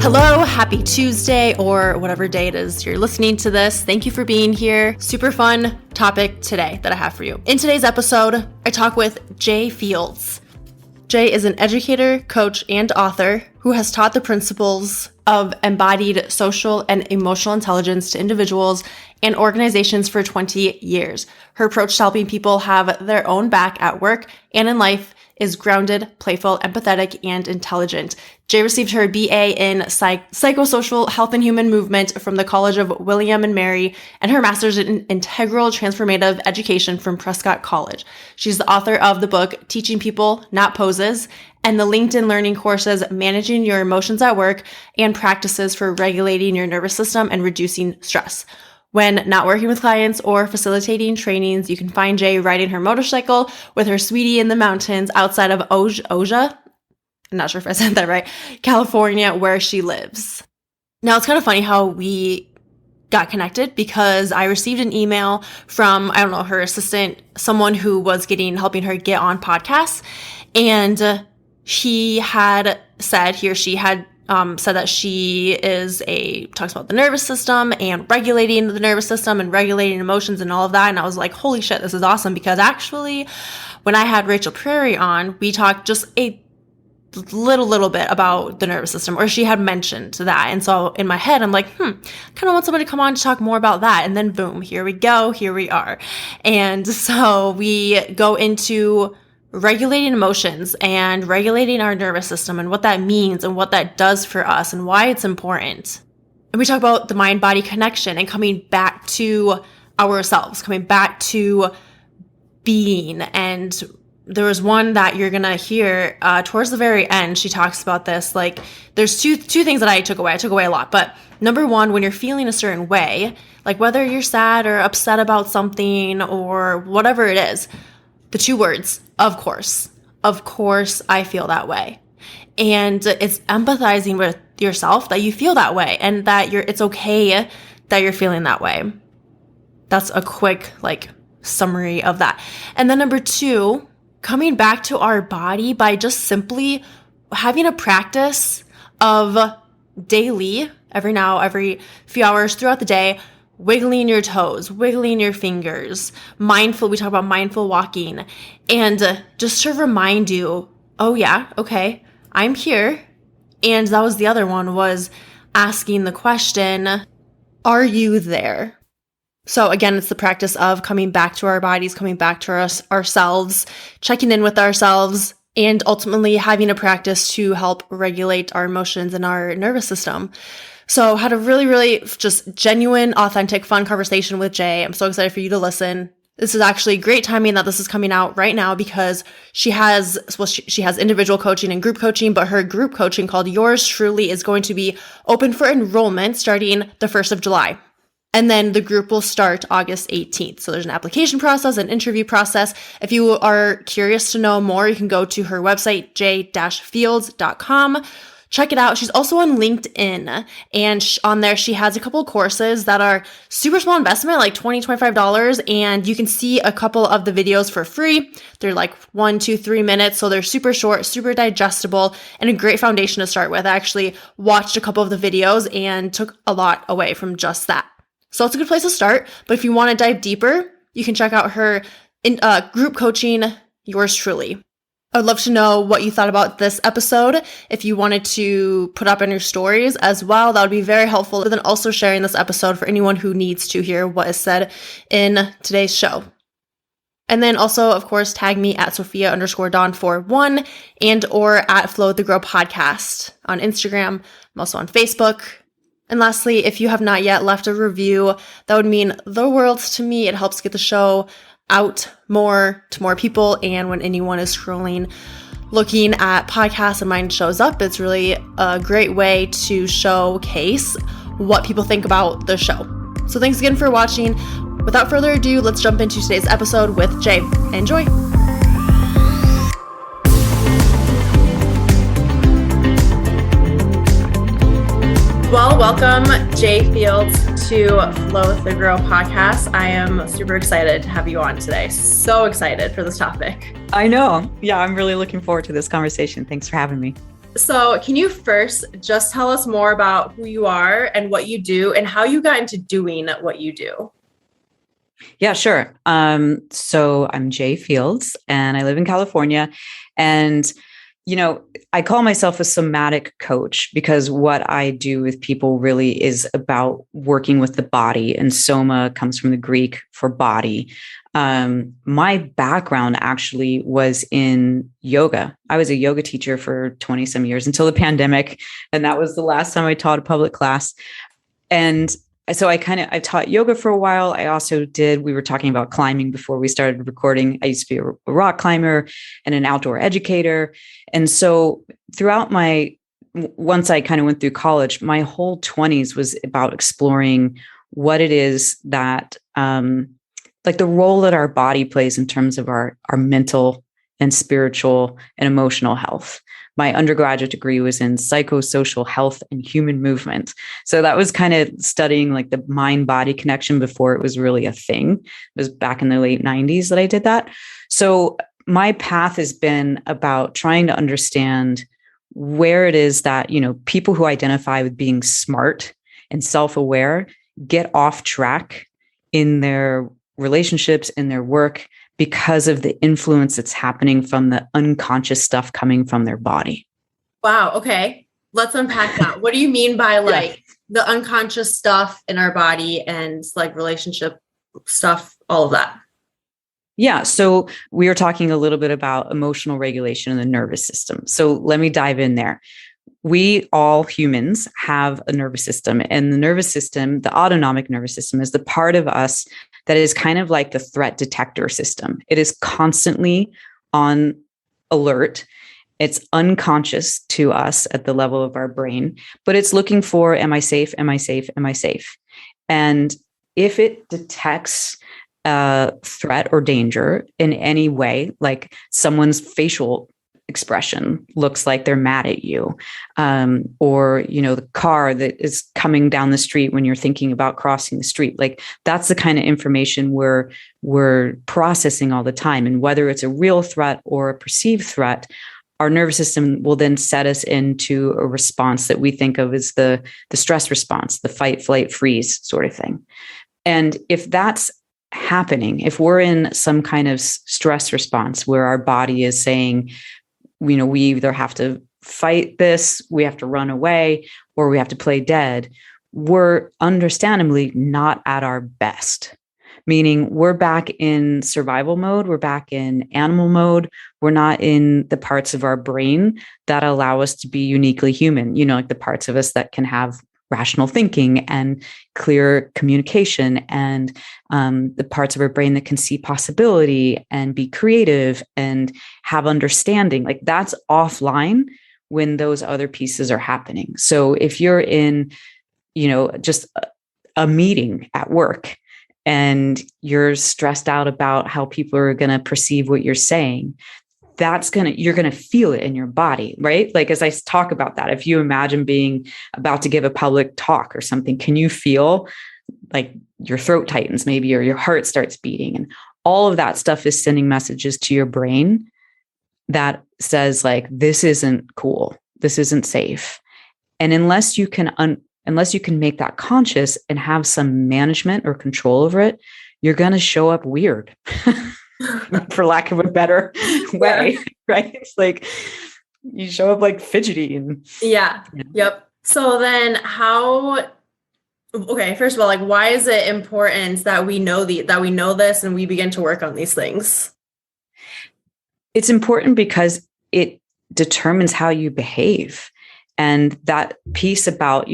Hello, happy Tuesday, or whatever day it is you're listening to this. Thank you for being here. Super fun topic today that I have for you. In today's episode, I talk with Jay Fields. Jay is an educator, coach, and author who has taught the principles of embodied social and emotional intelligence to individuals and organizations for 20 years. Her approach to helping people have their own back at work and in life is grounded, playful, empathetic, and intelligent. Jay received her BA in Psychosocial Health and Human Movement from the College of William and Mary and her master's in Integral Transformative Education from Prescott College. She's the author of the book, Teaching People, Not Poses, and the LinkedIn learning courses, Managing Your Emotions at Work and Practices for Regulating Your Nervous System and Reducing Stress. When not working with clients or facilitating trainings, you can find Jay riding her motorcycle with her sweetie in the mountains outside of Oja, I'm not sure if I said that right, California, where she lives. Now, it's kind of funny how we got connected because I received an email from, her assistant, someone who was helping her get on podcasts. And he had said, said that she talks about the nervous system and regulating the nervous system and regulating emotions and all of that. And I was like, holy shit, this is awesome. Because actually, when I had Rachel Prairie on, we talked just a little bit about the nervous system, or she had mentioned that. And so in my head, I'm like, kind of want somebody to come on to talk more about that. And then boom, here we go, here we are. And so we go into regulating emotions and regulating our nervous system and what that means and what that does for us and why it's important. And we talk about the mind-body connection and coming back to ourselves, coming back to being. And there was one that you're going to hear towards the very end. She talks about this. Like, there's two things that I took away. I took away a lot. But number one, when you're feeling a certain way, like whether you're sad or upset about something or whatever it is, the two words, of course. Of course, I feel that way. And it's empathizing with yourself that you feel that way and that it's okay that you're feeling that way. That's a quick summary of that. And then number two, coming back to our body by just simply having a practice of daily, every few hours throughout the day, wiggling your toes, wiggling your fingers, we talk about mindful walking, and just to remind you, oh yeah, okay, I'm here. And that was the other one, was asking the question, are you there? So again, it's the practice of coming back to our bodies, coming back to ourselves, checking in with ourselves, and ultimately having a practice to help regulate our emotions and our nervous system. So had a really, really just genuine, authentic, fun conversation with Jay. I'm so excited for you to listen. This is actually great timing that this is coming out right now because she has individual coaching and group coaching, but her group coaching called Yours Truly is going to be open for enrollment starting the 1st of July. And then the group will start August 18th. So there's an application process, an interview process. If you are curious to know more, you can go to her website, j-fields.com. Check it out. She's also on LinkedIn, and on there she has a couple of courses that are super small investment, like $20, $25, and you can see a couple of the videos for free. They're like 1, 2, 3 minutes, so they're super short, super digestible, and a great foundation to start with. I actually watched a couple of the videos and took a lot away from just that. So it's a good place to start, but if you want to dive deeper, you can check out her group coaching, Yours Truly. I would love to know what you thought about this episode. If you wanted to put up in your stories as well, that would be very helpful. But then also sharing this episode for anyone who needs to hear what is said in today's show. And then also, of course, tag me at Sophia_Dawn41 and or at Flow with the Grow podcast on Instagram. I'm also on Facebook. And lastly, if you have not yet left a review, that would mean the world to me. It helps get the show out more to more people, and when anyone is scrolling looking at podcasts and mine shows up, it's really a great way to showcase what people think about the show. So thanks again for watching. Without further ado, let's jump into today's episode with Jay. Enjoy. Well, welcome Jay Fields to Flow with the Grow podcast. I am super excited to have you on today. So excited for this topic. I know. Yeah, I'm really looking forward to this conversation. Thanks for having me. So, can you first just tell us more about who you are and what you do and how you got into doing what you do? Yeah, sure. So I'm Jay Fields and I live in California. And, I call myself a somatic coach because what I do with people really is about working with the body. And soma comes from the Greek for body. My background actually was in yoga. I was a yoga teacher for 20 some years until the pandemic. And that was the last time I taught a public class. And so I taught yoga for a while. We were talking about climbing before we started recording. I used to be a rock climber and an outdoor educator. And so once I kind of went through college, my whole 20s was about exploring what it is that, like the role that our body plays in terms of our mental and spiritual and emotional health. My undergraduate degree was in psychosocial health and human movement. So that was kind of studying like the mind body connection before it was really a thing. It was back in the late 90s that I did that. So my path has been about trying to understand where it is that, people who identify with being smart and self-aware get off track in their relationships, in their work, because of the influence that's happening from the unconscious stuff coming from their body. Wow. Okay. Let's unpack that. What do you mean by the unconscious stuff in our body and like relationship stuff, all of that? Yeah. So we were talking a little bit about emotional regulation in the nervous system. So let me dive in there. We all humans have a nervous system, and the nervous system, the autonomic nervous system, is the part of us that is kind of like the threat detector system. It is constantly on alert. It's unconscious to us at the level of our brain, but it's looking for, am I safe? Am I safe? Am I safe? And if it detects a threat or danger in any way, like someone's facial expression looks like they're mad at you, or the car that is coming down the street when you're thinking about crossing the street, like that's the kind of information we're processing all the time. And whether it's a real threat or a perceived threat, our nervous system will then set us into a response that we think of as the stress response, the fight, flight, freeze sort of thing. And if that's happening, if we're in some kind of stress response where our body is saying, we either have to fight this, we have to run away, or we have to play dead, we're understandably not at our best. Meaning we're back in survival mode, we're back in animal mode, we're not in the parts of our brain that allow us to be uniquely human, like the parts of us that can have rational thinking and clear communication, and the parts of our brain that can see possibility and be creative and have understanding. Like that's offline when those other pieces are happening. So if you're in, just a meeting at work and you're stressed out about how people are going to perceive what you're saying, you're going to feel it in your body, right? Like, as I talk about that, if you imagine being about to give a public talk or something, can you feel like your throat tightens maybe, or your heart starts beating? And all of that stuff is sending messages to your brain that says like, this isn't cool. This isn't safe. And unless you can make that conscious and have some management or control over it, you're going to show up weird. For lack of a better way, right? It's like you show up like fidgety and Yep. So then first of all, like, why is it important that we know this and we begin to work on these things? It's important because it determines how you behave. And that piece about,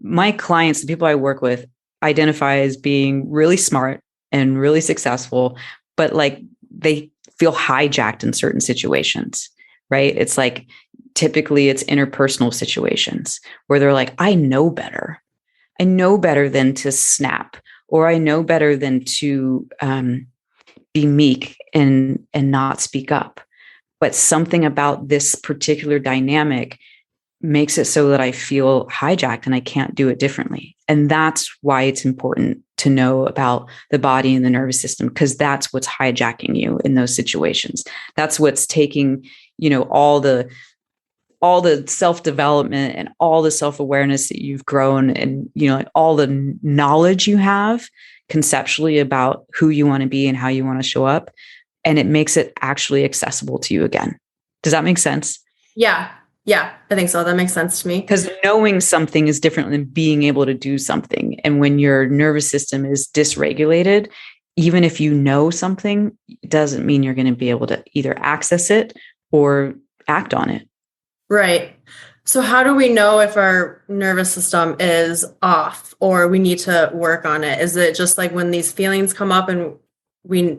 my clients, the people I work with, identify as being really smart and really successful, but like they feel hijacked in certain situations, right? It's like, typically it's interpersonal situations where they're like, I know better than to snap, or I know better than to be meek and not speak up. But something about this particular dynamic makes it so that I feel hijacked and I can't do it differently. And that's why it's important to know about the body and the nervous system, because that's what's hijacking you in those situations. That's what's taking, all the all the self-development and all the self-awareness that you've grown, and, like all the knowledge you have conceptually about who you want to be and how you want to show up. And it makes it actually accessible to you again. Does that make sense? Yeah. Yeah, I think so. That makes sense to me. Because knowing something is different than being able to do something. And when your nervous system is dysregulated, even if you know something, it doesn't mean you're going to be able to either access it or act on it. Right. So how do we know if our nervous system is off or we need to work on it? Is it just like when these feelings come up and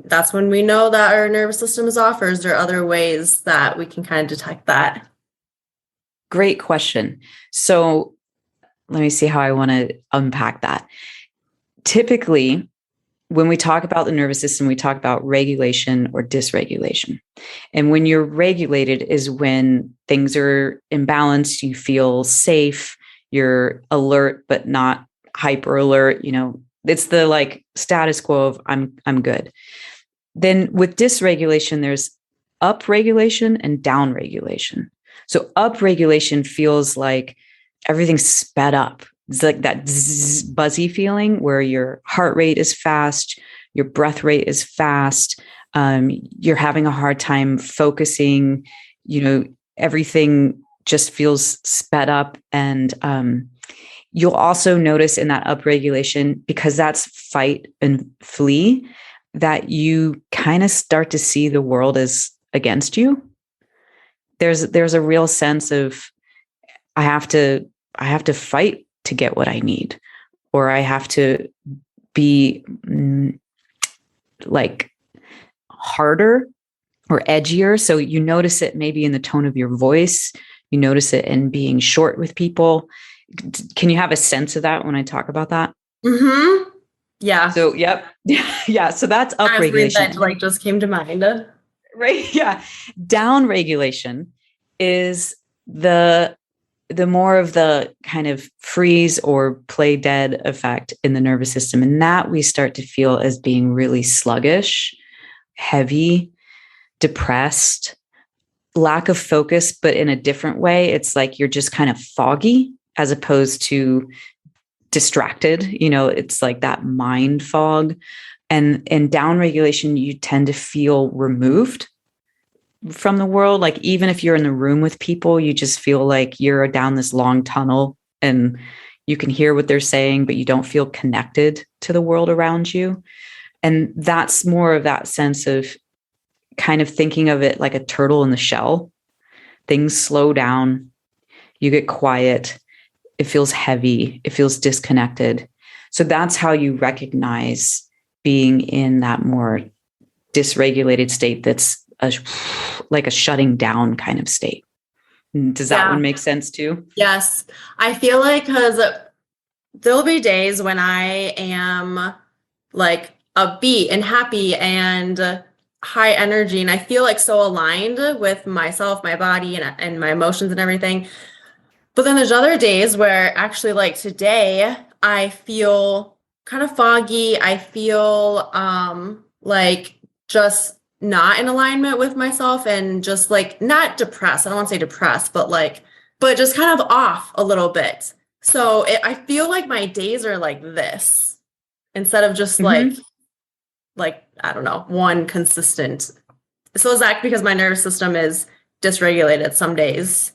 that's when we know that our nervous system is off, or is there other ways that we can kind of detect that? Great question. So let me see how I want to unpack that. Typically, when we talk about the nervous system, we talk about regulation or dysregulation. And when you're regulated is when things are imbalanced, you feel safe, you're alert, but not hyper alert. It's the like status quo of I'm good. Then with dysregulation, there's upregulation and downregulation. So upregulation feels like everything's sped up. It's like that buzzy feeling where your heart rate is fast, your breath rate is fast. You're having a hard time focusing. Everything just feels sped up. And you'll also notice in that upregulation, because that's fight and flee, that you kind of start to see the world as against you. There's a real sense of I have to fight to get what I need, or I have to be like harder or edgier. So you notice it maybe in the tone of your voice. You notice it in being short with people. Can you have a sense of that when I talk about that? Mm-hmm. Yeah. So, yep. Yeah. So that's upregulation. That just came to mind. Right. Yeah. Down regulation is the more of the kind of freeze or play dead effect in the nervous system. And that we start to feel as being really sluggish, heavy, depressed, lack of focus, but in a different way. It's like you're just kind of foggy as opposed to distracted. It's like that mind fog. And in down regulation, you tend to feel removed from the world. Like even if you're in the room with people, you just feel like you're down this long tunnel and you can hear what they're saying, but you don't feel connected to the world around you. And that's more of that sense of kind of thinking of it like a turtle in the shell. Things slow down, you get quiet, it feels heavy, it feels disconnected. So that's how you recognize being in that more dysregulated state that's like a shutting down kind of state. Does that one make sense too? Yes. I feel like because there'll be days when I am like upbeat and happy and high energy, and I feel like so aligned with myself, my body, and my emotions and everything. But then there's other days where actually, like today, I feel kind of foggy. I feel like just not in alignment with myself and just like not depressed. I don't want to say depressed, but just kind of off a little bit. So I feel like my days are like this instead of just like, I don't know, one consistent. So is that because my nervous system is dysregulated some days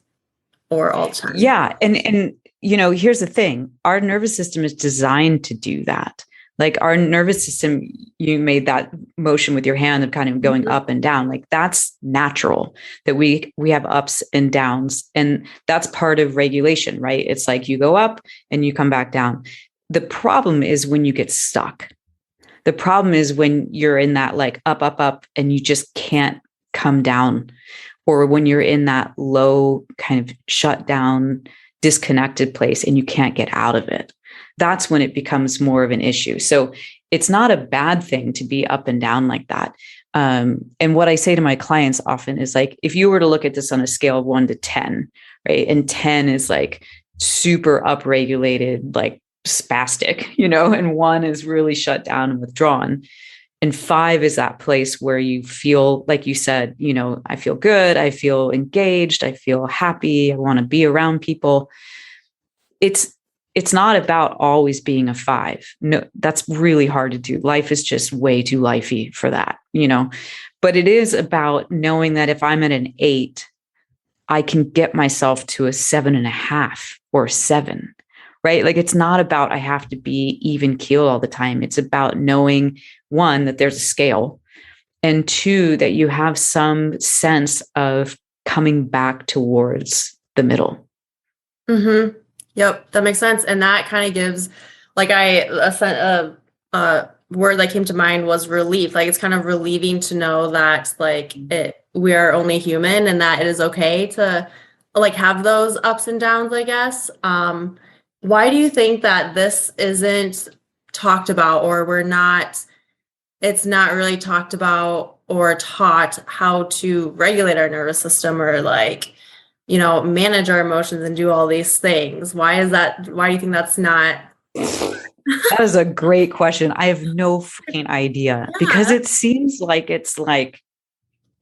or all the time? Yeah. And here's the thing. Our nervous system is designed to do that. Like our nervous system, you made that motion with your hand of kind of going up and down. Like that's natural that we have ups and downs. And that's part of regulation, right? It's like you go up and you come back down. The problem is when you get stuck. The problem is when you're in that like up, and you just can't come down. Or when you're in that low kind of shut down, disconnected place and you can't get out of it. That's when it becomes more of an issue. So it's not a bad thing to be up and down like that. And what I say to my clients often is like, if you were to look at this on a scale of 1 to 10, right? And 10 is like super upregulated, like spastic, and 1 is really shut down and withdrawn. And 5 is that place where you feel, like you said, I feel good. I feel engaged. I feel happy. I want to be around people. It's not about always being a 5. No, that's really hard to do. Life is just way too lifey for that, but it is about knowing that if I'm at an 8, I can get myself to a 7.5 or a 7, right? Like, it's not about, I have to be even keel all the time. It's about knowing, 1, that there's a scale, and 2, that you have some sense of coming back towards the middle. Mm-hmm. Yep, that makes sense. And that kind of gives, like, a word that came to mind was relief. Like, it's kind of relieving to know that, like, we are only human, and that it is okay to, like, have those ups and downs, I guess. Why do you think that this isn't talked about, or it's not really talked about or taught how to regulate our nervous system, or, like, manage our emotions and do all these things? Why is that? Why do you think that's not? That is a great question. I have no freaking idea, because it seems like it's like,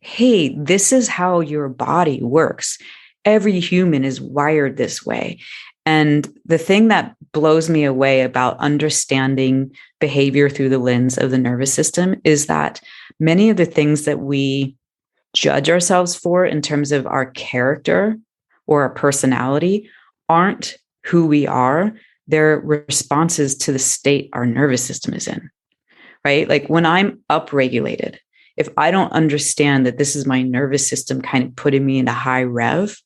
hey, this is how your body works. Every human is wired this way. And the thing that blows me away about understanding behavior through the lens of the nervous system is that many of the things that we judge ourselves for in terms of our character or our personality aren't who we are. They're responses to the state our nervous system is in, right? Like, when I'm upregulated, if I don't understand that this is my nervous system kind of putting me into high rev,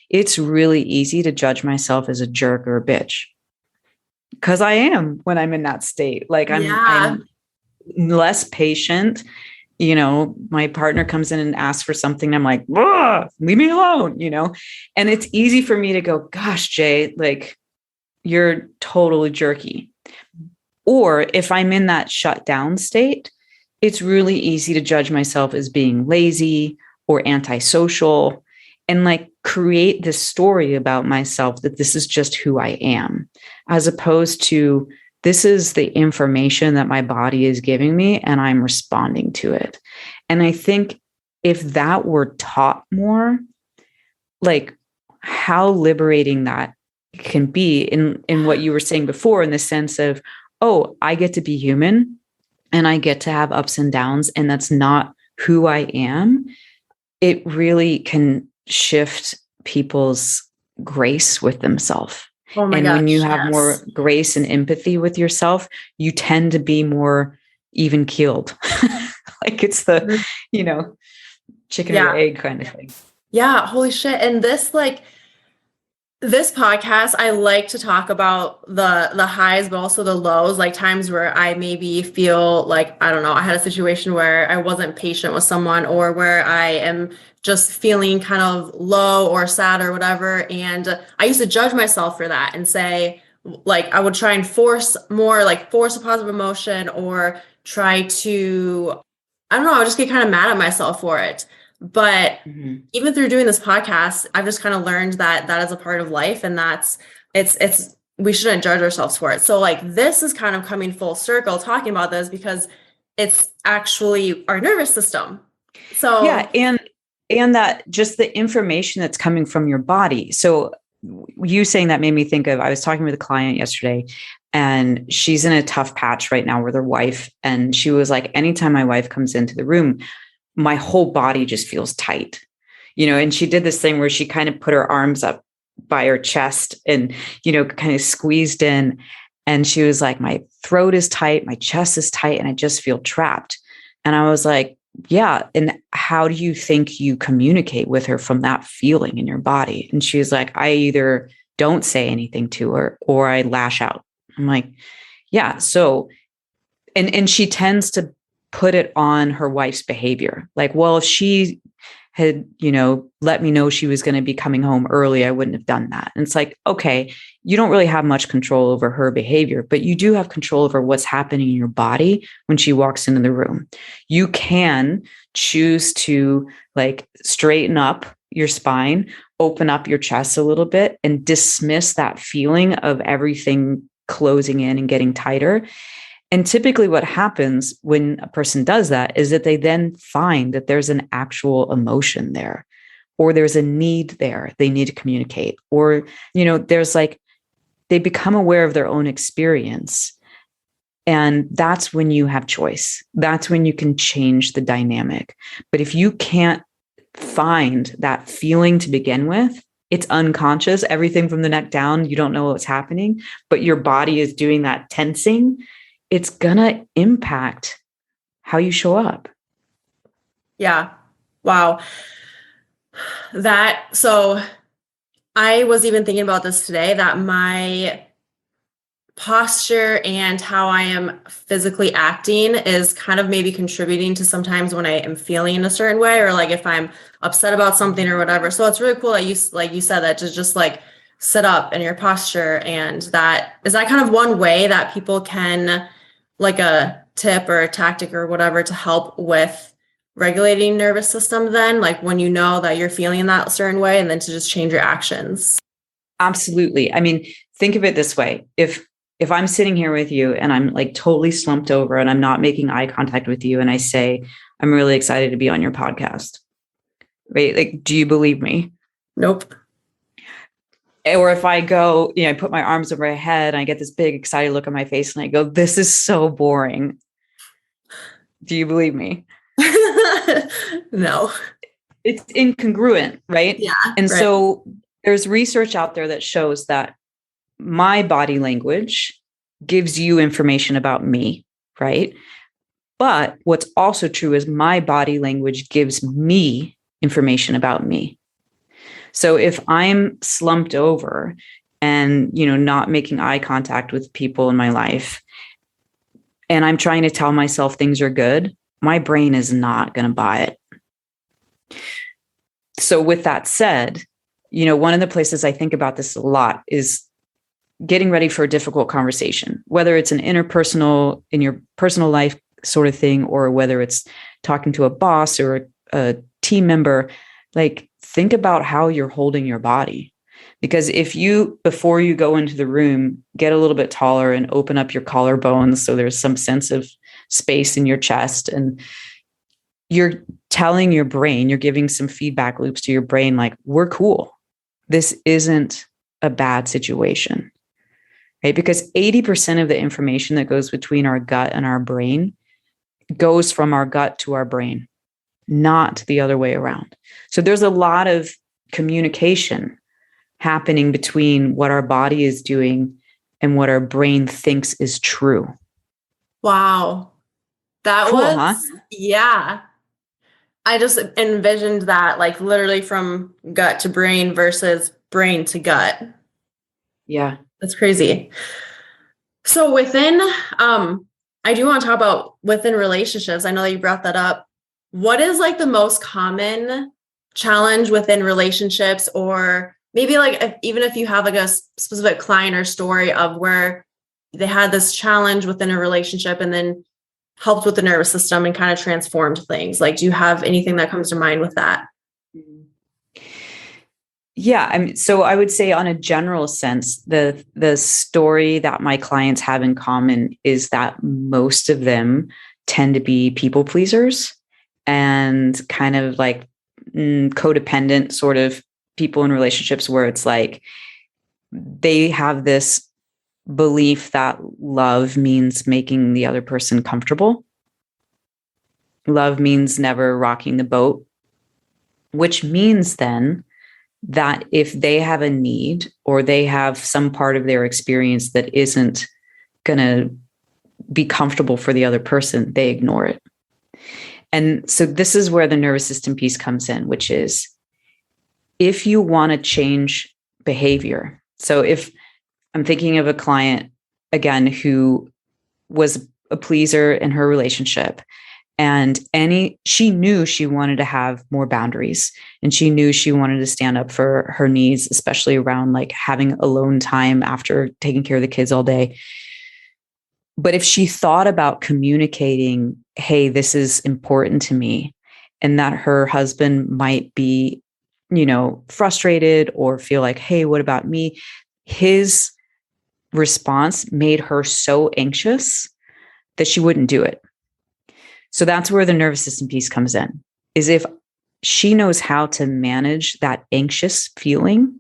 it's really easy to judge myself as a jerk or a bitch, because I am when I'm in that state. Like, I'm less patient. My partner comes in and asks for something. I'm like, leave me alone, and it's easy for me to go, gosh, Jay, like, you're totally jerky. Or if I'm in that shut down state, it's really easy to judge myself as being lazy or antisocial, and, like, create this story about myself that this is just who I am, as opposed to, this is the information that my body is giving me and I'm responding to it. And I think if that were taught more, like, how liberating that can be in what you were saying before, in the sense of, oh, I get to be human and I get to have ups and downs, and that's not who I am. It really can shift people's grace with themselves. Oh my and gosh, when you have more grace and empathy with yourself, you tend to be more even keeled. Like, it's the, chicken or egg kind of thing. Yeah. Holy shit. And this podcast, I like to talk about the highs, but also the lows, like times where I maybe feel like, I don't know, I had a situation where I wasn't patient with someone, or where I am just feeling kind of low or sad or whatever. And I used to judge myself for that and say, like, I would try and force a positive emotion, or try to, I don't know, I would just get kind of mad at myself for it. But even through doing this podcast, I've just kind of learned that that is a part of life, and it's we shouldn't judge ourselves for it. So, like, this is kind of coming full circle talking about this, because it's actually our nervous system. So yeah, and that just the information that's coming from your body. So you saying that made me think of, I was talking with a client yesterday, and she's in a tough patch right now with her wife. And she was like, anytime my wife comes into the room, my whole body just feels tight, and she did this thing where she kind of put her arms up by her chest and, kind of squeezed in. And she was like, my throat is tight, my chest is tight, and I just feel trapped. And I was like, yeah. And how do you think you communicate with her from that feeling in your body? And she was like, I either don't say anything to her or I lash out. I'm like, yeah. So, and she tends to put it on her wife's behavior. Like, well, if she had, let me know she was going to be coming home early, I wouldn't have done that. And it's like, okay, you don't really have much control over her behavior, but you do have control over what's happening in your body when she walks into the room. You can choose to, like, straighten up your spine, open up your chest a little bit, and dismiss that feeling of everything closing in and getting tighter. And typically what happens when a person does that is that they then find that there's an actual emotion there, or there's a need there they need to communicate, or, there's like, they become aware of their own experience. And that's when you have choice. That's when you can change the dynamic. But if you can't find that feeling to begin with, it's unconscious, everything from the neck down, you don't know what's happening, but your body is doing that tensing, it's going to impact how you show up. Yeah. Wow. So I was even thinking about this today, that my posture and how I am physically acting is kind of maybe contributing to sometimes when I am feeling in a certain way, or like if I'm upset about something or whatever. So it's really cool that you said that, to just like sit up in your posture. And that is that kind of one way that people can, like a tip or a tactic or whatever, to help with regulating nervous system then, like when you know that you're feeling that certain way, and then to just change your actions. Absolutely. I mean, think of it this way. If I'm sitting here with you and I'm like totally slumped over and I'm not making eye contact with you, and I say, I'm really excited to be on your podcast, right? Like, do you believe me? Nope. Or if I go, I put my arms over my head and I get this big excited look on my face and I go, this is so boring. Do you believe me? No. It's incongruent, right? Yeah. And right. So there's research out there that shows that my body language gives you information about me, right? But what's also true is my body language gives me information about me. So if I'm slumped over and, not making eye contact with people in my life, and I'm trying to tell myself things are good, my brain is not going to buy it. So with that said, one of the places I think about this a lot is getting ready for a difficult conversation, whether it's an interpersonal, in your personal life sort of thing, or whether it's talking to a boss or a team member. Like, think about how you're holding your body. Because if you, before you go into the room, get a little bit taller and open up your collarbones so there's some sense of space in your chest, and you're telling your brain, you're giving some feedback loops to your brain, like, we're cool. This isn't a bad situation, right? Because 80% of the information that goes between our gut and our brain goes from our gut to our brain, not the other way around. So there's a lot of communication happening between what our body is doing and what our brain thinks is true. Wow. That cool, was, huh? Yeah. I just envisioned that, like, literally from gut to brain versus brain to gut. Yeah. That's crazy. So within, I do want to talk about within relationships. I know that you brought that up. What is like the most common challenge within relationships, or maybe like even if you have like a specific client or story of where they had this challenge within a relationship and then helped with the nervous system and kind of transformed things? Like, do you have anything that comes to mind with that? Yeah. I mean, so I would say on a general sense, the story that my clients have in common is that most of them tend to be people pleasers and kind of like codependent sort of people in relationships, where it's like they have this belief that love means making the other person comfortable. Love means never rocking the boat, which means then that if they have a need or they have some part of their experience that isn't going to be comfortable for the other person, they ignore it. And so this is where the nervous system piece comes in, which is if you want to change behavior. So if I'm thinking of a client, again, who was a pleaser in her relationship, and she knew she wanted to have more boundaries, and she knew she wanted to stand up for her needs, especially around like having alone time after taking care of the kids all day. But if she thought about communicating, hey, this is important to me, and that her husband might be, frustrated or feel like, hey, what about me? His response made her so anxious that she wouldn't do it. So that's where the nervous system piece comes in, is if she knows how to manage that anxious feeling,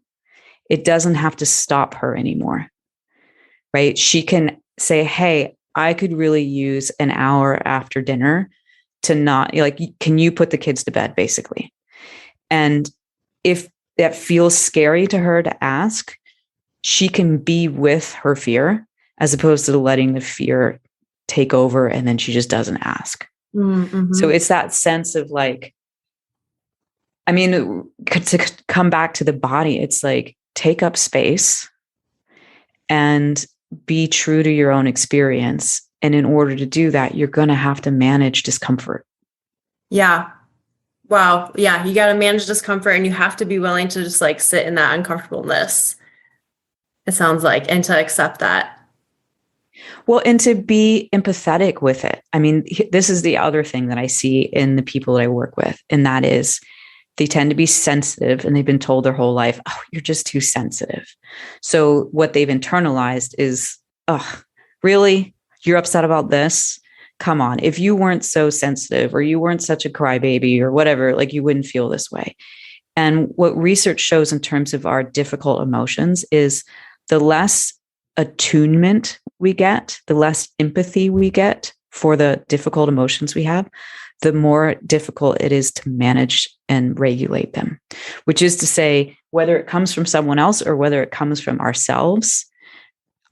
it doesn't have to stop her anymore, right? She can say, hey, I could really use an hour after dinner to not, like, can you put the kids to bed, basically? And if that feels scary to her to ask, she can be with her fear as opposed to letting the fear take over and then she just doesn't ask. Mm-hmm. So it's that sense of like, I mean, to come back to the body, it's like, take up space and be true to your own experience. And in order to do that, you're going to have to manage discomfort. Yeah. Wow. Yeah. You got to manage discomfort and you have to be willing to just like sit in that uncomfortableness. It sounds like, and to accept that. Well, and to be empathetic with it. I mean, this is the other thing that I see in the people that I work with, and that is they tend to be sensitive and they've been told their whole life, oh, you're just too sensitive. So what they've internalized is, oh, really? You're upset about this? Come on. If you weren't so sensitive or you weren't such a crybaby or whatever, like you wouldn't feel this way. And what research shows in terms of our difficult emotions is the less attunement we get, the less empathy we get for the difficult emotions we have, the more difficult it is to manage and regulate them, which is to say, whether it comes from someone else or whether it comes from ourselves,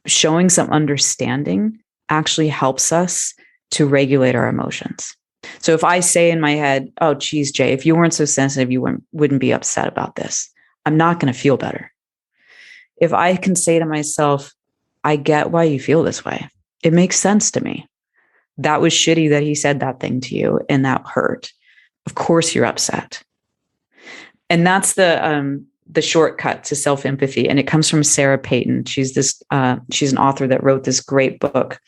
showing some understanding actually helps us to regulate our emotions. So if I say in my head, oh, geez, Jay, if you weren't so sensitive, you wouldn't be upset about this, I'm not going to feel better. If I can say to myself, I get why you feel this way. It makes sense to me. That was shitty that he said that thing to you and that hurt. Of course you're upset. And that's the shortcut to self-empathy. And it comes from Sarah Payton. She's an author that wrote this great book.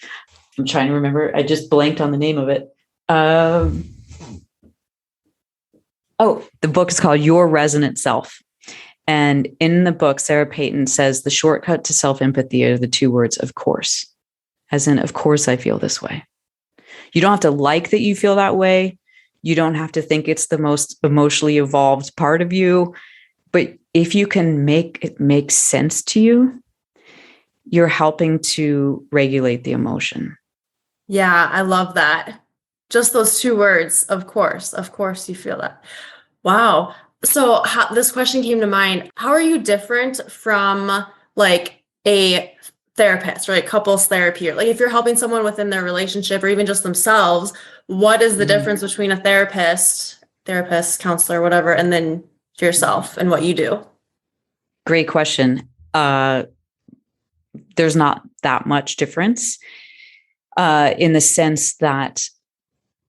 I'm trying to remember. I just blanked on the name of it. The book is called Your Resonant Self. And in the book, Sarah Payton says the shortcut to self-empathy are the two words, of course, as in, of course, I feel this way. You don't have to like that you feel that way. You don't have to think it's the most emotionally evolved part of you. But if you can make it make sense to you, you're helping to regulate the emotion. Yeah, I love that. Just those two words, of course you feel that. Wow. So this question came to mind. How are you different from like a therapist, right? Couples therapy, or like if you're helping someone within their relationship or even just themselves, what is the difference between a therapist, counselor, whatever, and then yourself and what you do? Great question. There's not that much difference in the sense that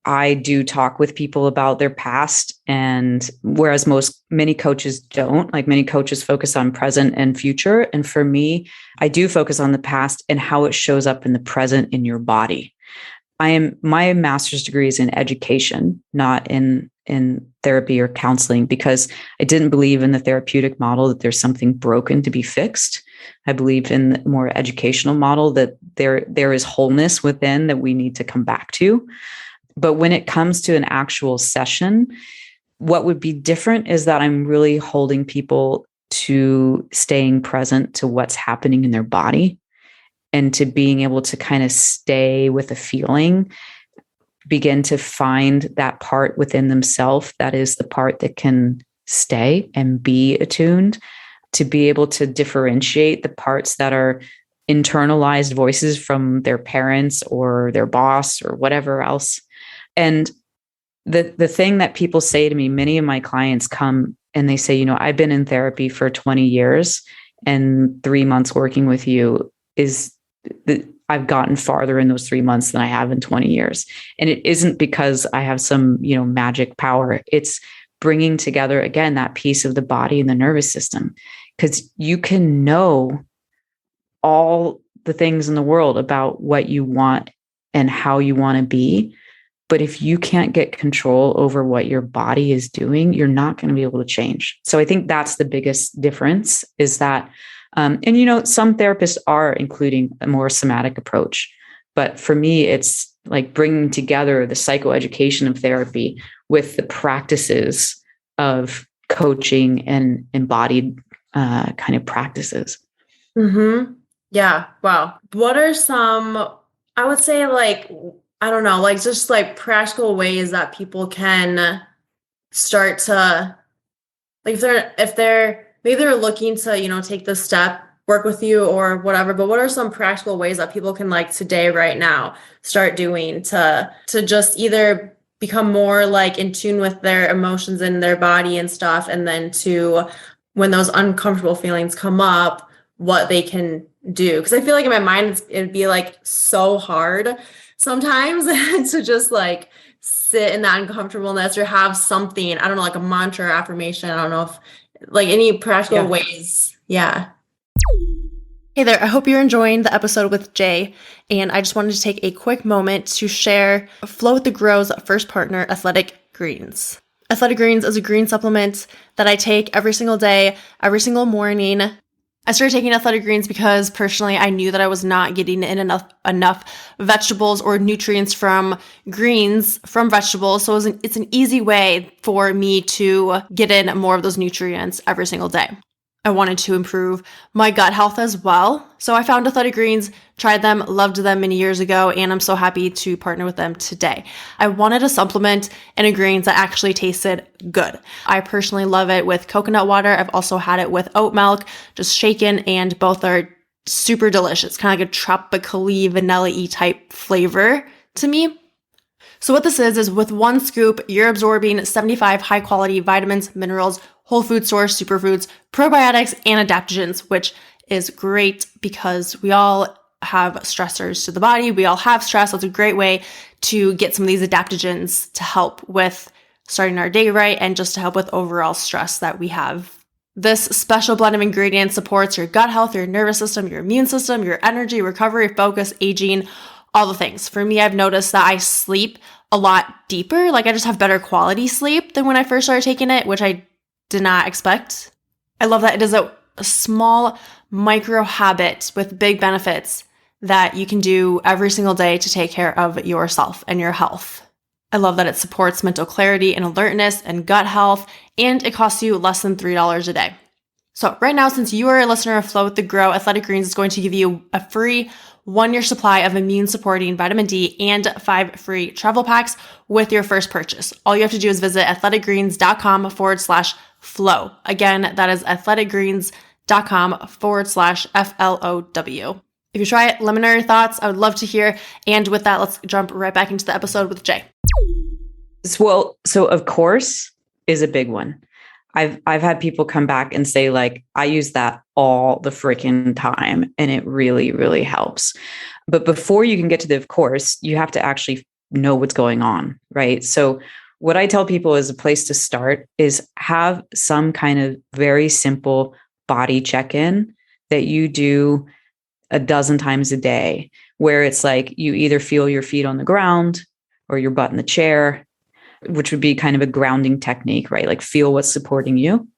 I do talk with people about their past, and whereas many coaches don't, like many coaches focus on present and future. And for me, I do focus on the past and how it shows up in the present in your body. My master's degree is in education, not in therapy or counseling, because I didn't believe in the therapeutic model that there's something broken to be fixed. I believe in the more educational model that there is wholeness within that we need to come back to. But when it comes to an actual session, what would be different is that I'm really holding people to staying present to what's happening in their body and to being able to kind of stay with a feeling, begin to find that part within themselves that is the part that can stay and be attuned, to be able to differentiate the parts that are internalized voices from their parents or their boss or whatever else. And the thing that people say to me, many of my clients come and they say, I've been in therapy for 20 years and 3 months working with you is that I've gotten farther in those 3 months than I have in 20 years. And it isn't because I have some, magic power. It's bringing together, again, that piece of the body and the nervous system, because you can know all the things in the world about what you want and how you want to be. But if you can't get control over what your body is doing, you're not going to be able to change. So I think that's the biggest difference is that, some therapists are including a more somatic approach, But for me, it's like bringing together the psychoeducation of therapy with the practices of coaching and embodied kind of practices. Mm-hmm. Yeah. Wow. What are some, I would say like, I don't know, like just like practical ways that people can start to, like if they're maybe they're looking to, take this step, work with you or whatever, but what are some practical ways that people can like today, right now, start doing to just either become more like in tune with their emotions and their body and stuff, and then to when those uncomfortable feelings come up, what they can do? Because I feel like in my mind it'd be like so hard sometimes to just like sit in that uncomfortableness or have something, I don't know, like a mantra or affirmation. I don't know if like any practical ways. Yeah. Hey there, I hope you're enjoying the episode with Jay, and I just wanted to take a quick moment to share Flow with the Grow's first partner, Athletic Greens. Athletic Greens is a green supplement that I take every single day, every single morning. I started taking Athletic Greens because personally I knew that I was not getting in enough vegetables or nutrients from greens from vegetables. So it's an easy way for me to get in more of those nutrients every single day. I wanted to improve my gut health as well. So I found Athletic Greens, tried them, loved them many years ago, and I'm so happy to partner with them today. I wanted a supplement and a greens that actually tasted good. I personally love it with coconut water. I've also had it with oat milk, just shaken, and both are super delicious. Kind of like a tropically vanilla-y type flavor to me. So what this is with one scoop, you're absorbing 75 high quality vitamins, minerals, whole food source, superfoods, probiotics, and adaptogens, which is great because we all have stressors to the body. We all have stress. That's a great way to get some of these adaptogens to help with starting our day right and just to help with overall stress that we have. This special blend of ingredients supports your gut health, your nervous system, your immune system, your energy, recovery, focus, aging, all the things. For me, I've noticed that I sleep a lot deeper. Like I just have better quality sleep than when I first started taking it, which I did not expect. I love that it is a small micro habit with big benefits that you can do every single day to take care of yourself and your health. I love that it supports mental clarity and alertness and gut health, and it costs you less than $3 a day. So right now, since you are a listener of Flow with the Grow, Athletic Greens is going to give you a free 1-year supply of immune-supporting vitamin D and 5 free travel packs with your first purchase. All you have to do is visit athleticgreens.com/flow. Again, that is athleticgreens.com/FLOW. If you try it, let me know your thoughts. I would love to hear. And with that, let's jump right back into the episode with Jay. Well, so of course is a big one. I've had people come back and say, like, I use that all the freaking time and it really, really helps. But before you can get to the of course, you have to actually know what's going on, right? So what I tell people is a place to start is have some kind of very simple body check-in that you do a dozen times a day, where it's like you either feel your feet on the ground or your butt in the chair, which would be kind of a grounding technique, right? Like feel what's supporting you.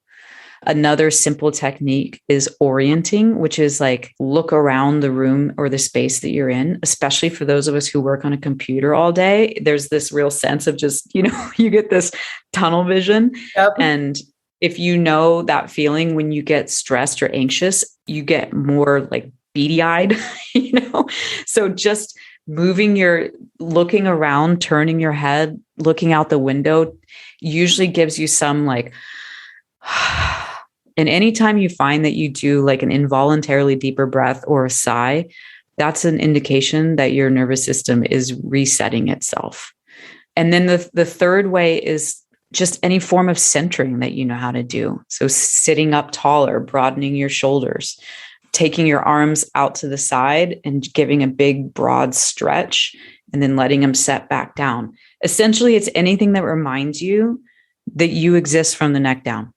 Another simple technique is orienting, which is like look around the room or the space that you're in, especially for those of us who work on a computer all day. There's this real sense of just, you get this tunnel vision. Yep. And if you know that feeling when you get stressed or anxious, you get more like beady-eyed, So just looking around, turning your head, looking out the window usually gives you some like, and anytime you find that you do like an involuntarily deeper breath or a sigh, that's an indication that your nervous system is resetting itself. And then the third way is just any form of centering that you know how to do. So sitting up taller, broadening your shoulders, taking your arms out to the side and giving a big, broad stretch, and then letting them set back down. Essentially, it's anything that reminds you that you exist from the neck down,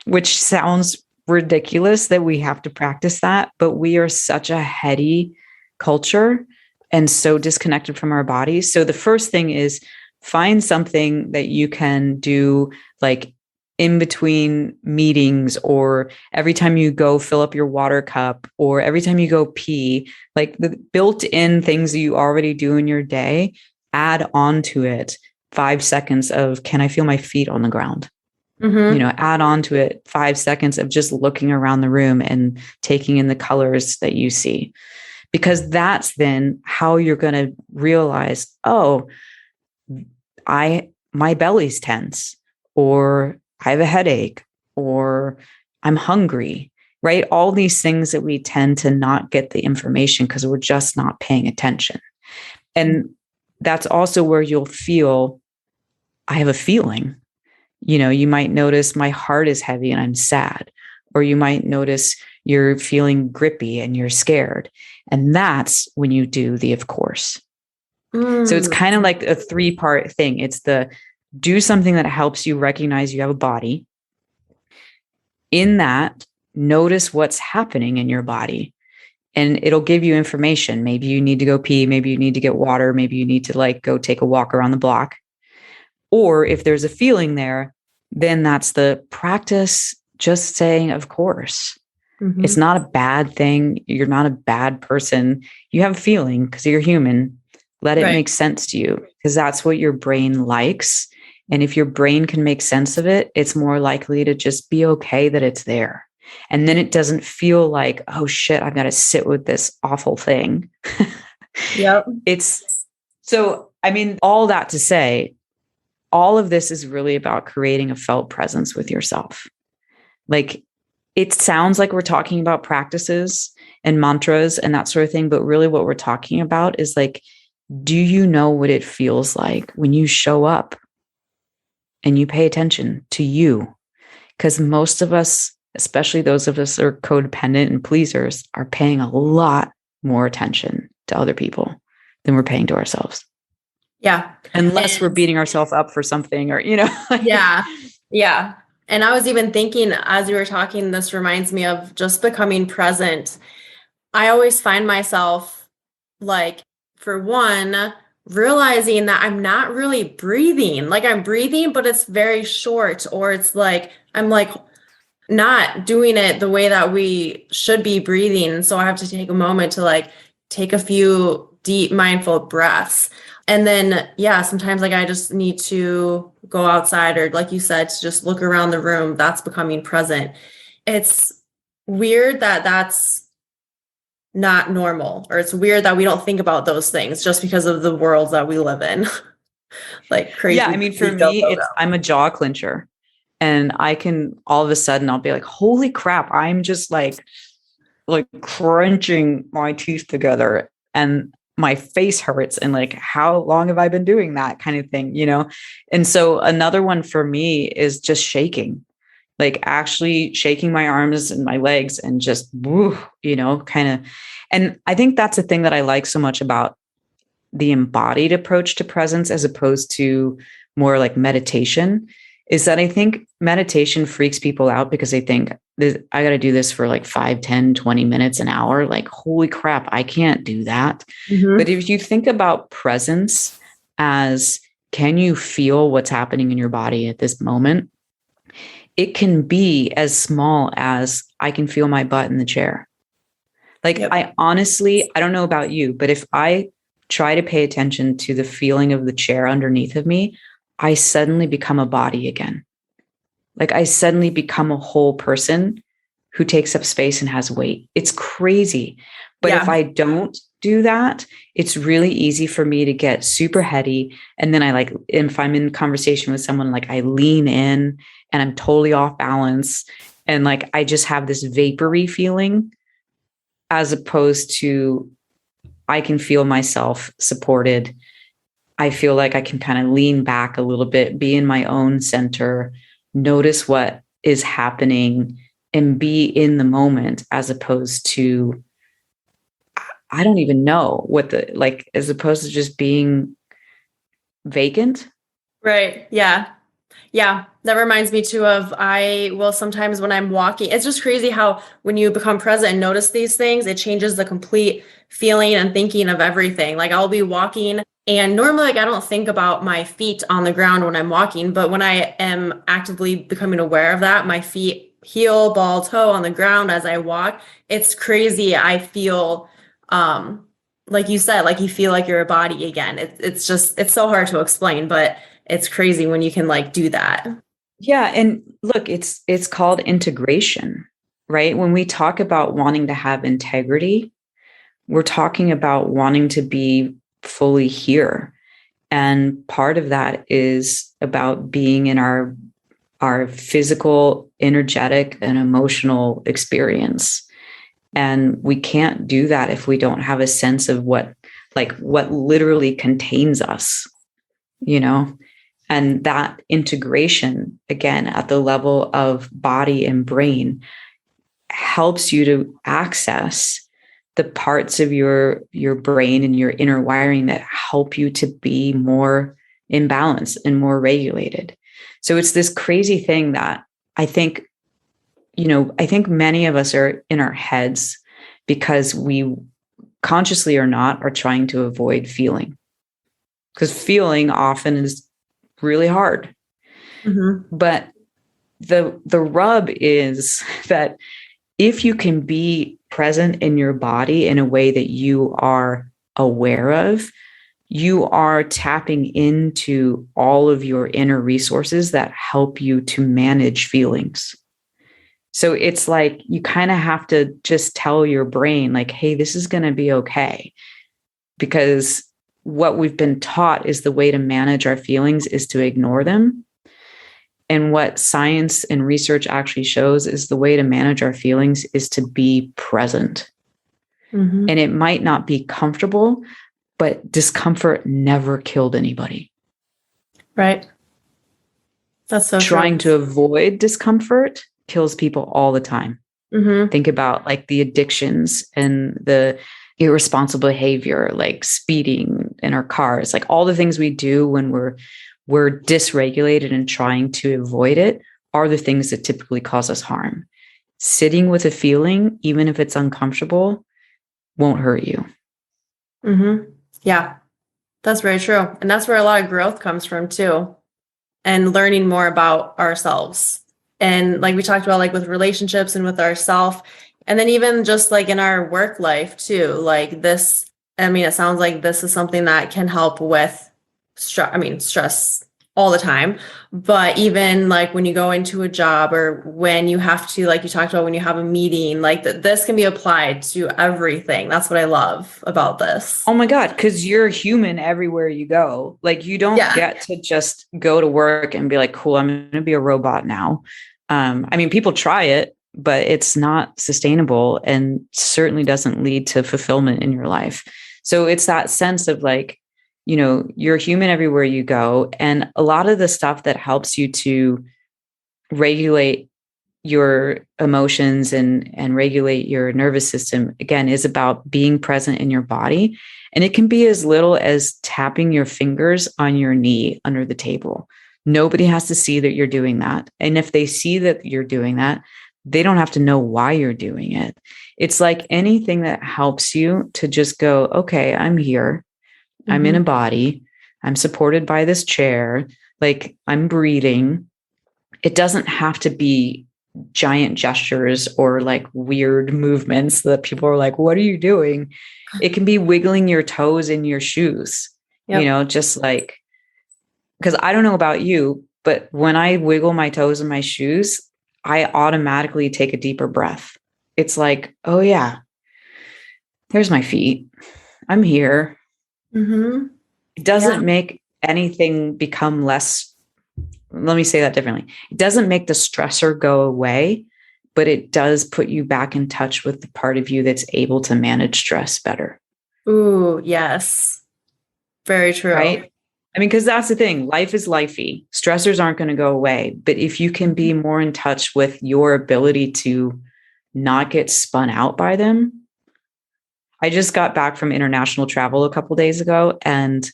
which sounds ridiculous that we have to practice that, but we are such a heady culture and so disconnected from our bodies. So the first thing is find something that you can do like in between meetings, or every time you go fill up your water cup, or every time you go pee, like the built-in things that you already do in your day, add on to it 5 seconds of, can I feel my feet on the ground? Add on to it 5 seconds of just looking around the room and taking in the colors that you see. Because that's then how you're going to realize, oh, my belly's tense, or I have a headache, or I'm hungry, right? All these things that we tend to not get the information because we're just not paying attention. And that's also where you'll feel, I have a feeling. You might notice my heart is heavy and I'm sad, or you might notice you're feeling grippy and you're scared. And that's when you do the of course. So it's kind of like a 3-part thing. It's the do something that helps you recognize you have a body. In that, notice what's happening in your body, and it'll give you information. Maybe you need to go pee. Maybe you need to get water. Maybe you need to go take a walk around the block. Or if there's a feeling there, then that's the practice just saying, of course. Mm-hmm. It's not a bad thing. You're not a bad person. You have a feeling because you're human. Let it make sense to you, because that's what your brain likes. And if your brain can make sense of it, it's more likely to just be okay that it's there. And then it doesn't feel like, oh shit, I've got to sit with this awful thing. Yep. All that to say, all of this is really about creating a felt presence with yourself. Like, it sounds like we're talking about practices and mantras and that sort of thing, but really what we're talking about is like, do you know what it feels like when you show up and you pay attention to you? Because most of us, especially those of us who are codependent and pleasers, are paying a lot more attention to other people than we're paying to ourselves. Yeah. Unless we're beating ourselves up for something, or, Yeah. Yeah. And I was even thinking, as you were talking, this reminds me of just becoming present. I always find myself, like, for one, realizing that I'm not really breathing. Like, I'm breathing, but it's very short, or it's like, I'm like not doing it the way that we should be breathing. So I have to take a moment to take a few deep mindful breaths. And then, sometimes I just need to go outside, or like you said, to just look around the room. That's becoming present. It's weird that that's not normal, or it's weird that we don't think about those things just because of the world that we live in. Like crazy. Yeah. For me, I'm a jaw clincher, and I can, all of a sudden I'll be like, holy crap. I'm just like crunching my teeth together and my face hurts. And how long have I been doing that kind of thing, And so another one for me is just shaking, actually shaking my arms and my legs and just, kind of. And I think that's the thing that I like so much about the embodied approach to presence, as opposed to more like meditation, is that I think meditation freaks people out because they think, I got to do this for 5, 10, 20 minutes, an hour. Holy crap, I can't do that. Mm-hmm. But if you think about presence as, can you feel what's happening in your body at this moment? It can be as small as, I can feel my butt in the chair. Yep. I honestly don't know about you, but if I try to pay attention to the feeling of the chair underneath of me, I suddenly become a body again. I suddenly become a whole person who takes up space and has weight. It's crazy. But if I don't do that, it's really easy for me to get super heady. And then if I'm in conversation with someone, I lean in and I'm totally off balance. And I just have this vapory feeling, as opposed to, I can feel myself supported. I feel like I can kind of lean back a little bit, be in my own center, notice what is happening, and be in the moment, as opposed to, I don't even know what as opposed to just being vacant. Right. Yeah. Yeah. That reminds me too of, I will sometimes when I'm walking, it's just crazy how when you become present and notice these things, it changes the complete feeling and thinking of everything. I'll be walking And normally, like, I don't think about my feet on the ground when I'm walking, but when I am actively becoming aware of that, my feet heel, ball, toe on the ground as I walk, it's crazy. I feel, like you said, like you feel like you're a body again. It's just, it's so hard to explain, but it's crazy when you can like do that. Yeah, and look, it's called integration, right? When we talk about wanting to have integrity, we're talking about wanting to be fully here. And part of that is about being in our physical, energetic, and emotional experience. And we can't do that if we don't have a sense of what literally contains us, you know? And that integration, again, at the level of body and brain, helps you to access the parts of your brain and your inner wiring that help you to be more in balance and more regulated. So it's this crazy thing that I think, I think many of us are in our heads because we consciously or not are trying to avoid feeling, because feeling often is really hard. Mm-hmm. But the rub is that if you can be present in your body in a way that you are aware of, you are tapping into all of your inner resources that help you to manage feelings. So it's like you kind of have to just tell your brain, like, hey, this is going to be okay. Because what we've been taught is the way to manage our feelings is to ignore them. And what science and research actually shows is the way to manage our feelings is to be present. Mm-hmm. And it might not be comfortable, but discomfort never killed anybody. Right. That's so Trying true. to avoid discomfort kills people all the time. Mm-hmm. Think about like the addictions and the irresponsible behavior, like speeding in our cars, like all the things we do when we're dysregulated and trying to avoid it are the things that typically cause us harm. Sitting with a feeling, even if it's uncomfortable, won't hurt you. Mm-hmm. Yeah, that's very true. And that's where a lot of growth comes from too. And learning more about ourselves. And like we talked about, like with relationships and with ourself, and then even just like in our work life too, like this, I mean, it sounds like this is something that can help with stress. I mean, stress all the time, but even like when you go into a job or when you have to, like you talked about, when you have a meeting, like this can be applied to everything. That's what I love about this. Oh my God, because you're human everywhere you go. Like you don't Yeah. get to just go to work and be like, cool, I'm going to be a robot now. I mean, people try it, but it's not sustainable and certainly doesn't lead to fulfillment in your life. So it's that sense of like, you're human everywhere you go. And a lot of the stuff that helps you to regulate your emotions and regulate your nervous system, again, is about being present in your body. And it can be as little as tapping your fingers on your knee under the table. Nobody has to see that you're doing that. And if they see that you're doing that, they don't have to know why you're doing it. It's like anything that helps you to just go, okay, I'm here. I'm in a body. I'm supported by this chair. Like I'm breathing. It doesn't have to be giant gestures or like weird movements that people are like, what are you doing? It can be wiggling your toes in your shoes, Yep. just like, because I don't know about you, but when I wiggle my toes in my shoes, I automatically take a deeper breath. It's like, oh yeah, there's my feet. I'm here. Mm-hmm. It Yeah. doesn't make anything become less. Let me say that differently. It doesn't make the stressor go away, but it does put you back in touch with the part of you that's able to manage stress better. Ooh, yes. Very true. Right? I mean, because that's the thing. Life is lifey. Stressors aren't going to go away. But if you can be more in touch with your ability to not get spun out by them. I just got back from international travel a couple days ago, and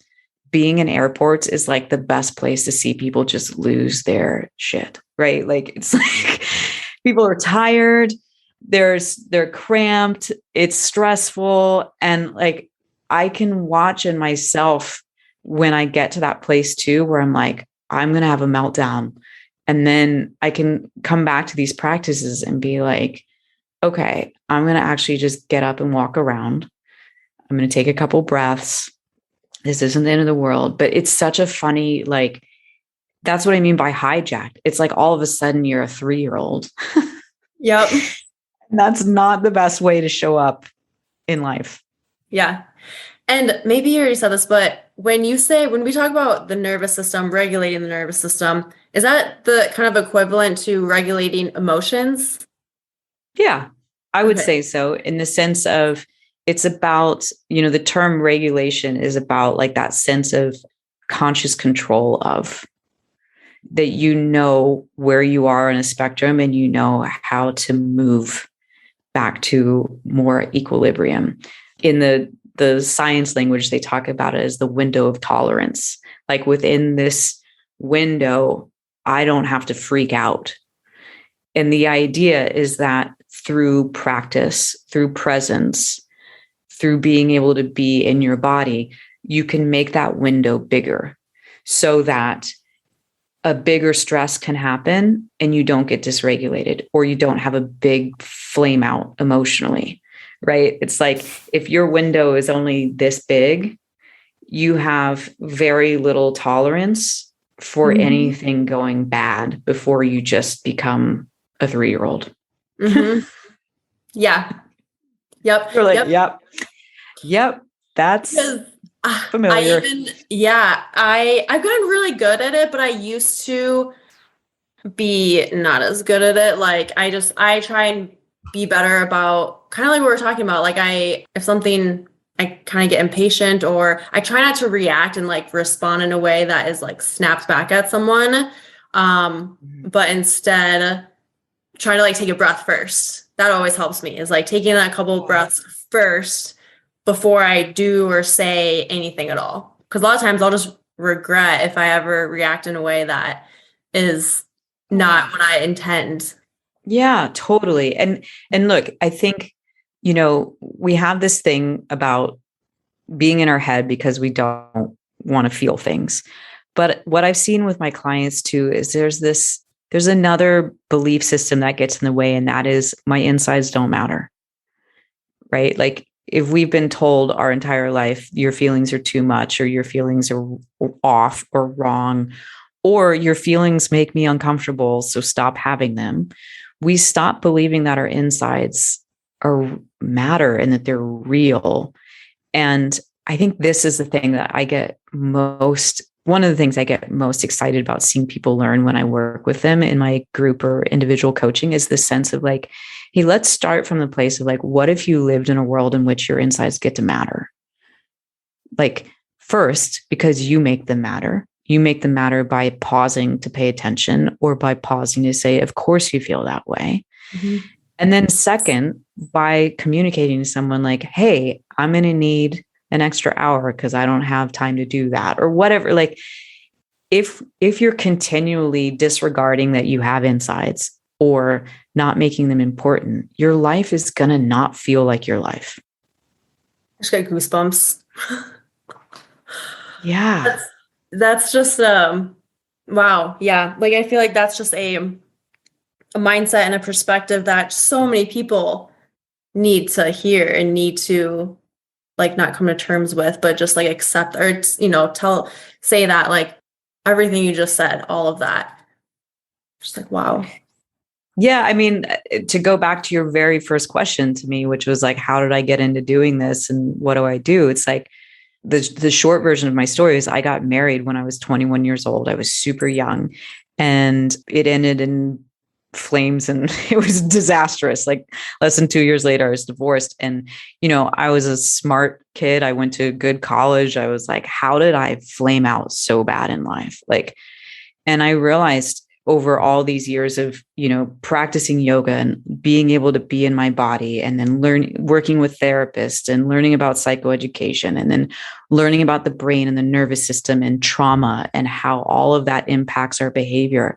being in airports is like the best place to see people just lose their shit, right? Like it's like people are tired, they're cramped, it's stressful, and like I can watch in myself when I get to that place too, where I'm like, I'm going to have a meltdown. And then I can come back to these practices and be like, okay, I'm going to actually just get up and walk around. I'm going to take a couple breaths. This isn't the end of the world, but it's such a funny, like, that's what I mean by hijacked. It's like all of a sudden you're a 3-year-old. Yep. That's not the best way to show up in life. Yeah. And maybe you already said this, but when we talk about the nervous system, regulating the nervous system, is that the kind of equivalent to regulating emotions? Yeah, I would say so, in the sense of it's about, the term regulation is about like that sense of conscious control of that, where you are in a spectrum and how to move back to more equilibrium. In the science language, they talk about it as the window of tolerance. Like within this window, I don't have to freak out. And the idea is that through practice, through presence, through being able to be in your body, you can make that window bigger so that a bigger stress can happen and you don't get dysregulated, or you don't have a big flame out emotionally, right? It's like if your window is only this big, you have very little tolerance for anything going bad before you just become a 3-year-old. Mm-hmm. Yeah. Yep. You're like, yep. That's familiar. I've gotten really good at it, but I used to be not as good at it. Like I try and be better about kind of like what we're talking about. Like if something, I kind of get impatient, or I try not to react and like respond in a way that is like snaps back at someone. But instead try to like take a breath first. That always helps me, is like taking that couple of breaths first before I do or say anything at all. Because a lot of times I'll just regret if I ever react in a way that is not what I intend. Yeah, totally. And look, I think, we have this thing about being in our head because we don't want to feel things. But what I've seen with my clients too is there's another belief system that gets in the way, and that is my insides don't matter. Right? Like if we've been told our entire life, your feelings are too much, or your feelings are off or wrong, or your feelings make me uncomfortable, so stop having them. We stop believing that our insides matter and that they're real. And I think this is the thing that one of the things I get most excited about seeing people learn when I work with them in my group or individual coaching is the sense of like, hey, let's start from the place of like, what if you lived in a world in which your insides get to matter? Like first, because you make them matter. You make them matter by pausing to pay attention, or by pausing to say, of course you feel that way. Mm-hmm. And then second, by communicating to someone like, hey, I'm going to need an extra hour because I don't have time to do that, or whatever. Like if you're continually disregarding that you have insides or not making them important, your life is going to not feel like your life. I just got goosebumps. Yeah. That's just, wow. Yeah. Like, I feel like that's just a mindset and a perspective that so many people need to hear and need to like not come to terms with, but just like accept, or, say that like everything you just said, all of that. Just like, wow. Yeah. I mean, to go back to your very first question to me, which was like, how did I get into doing this and what do I do? It's like the short version of my story is I got married when I was 21 years old. I was super young, and it ended in flames and it was disastrous. Like less than 2 years later, I was divorced. And, I was a smart kid. I went to a good college. I was like, how did I flame out so bad in life? Like, and I realized over all these years of, practicing yoga and being able to be in my body, and then working with therapists and learning about psychoeducation, and then learning about the brain and the nervous system and trauma and how all of that impacts our behavior.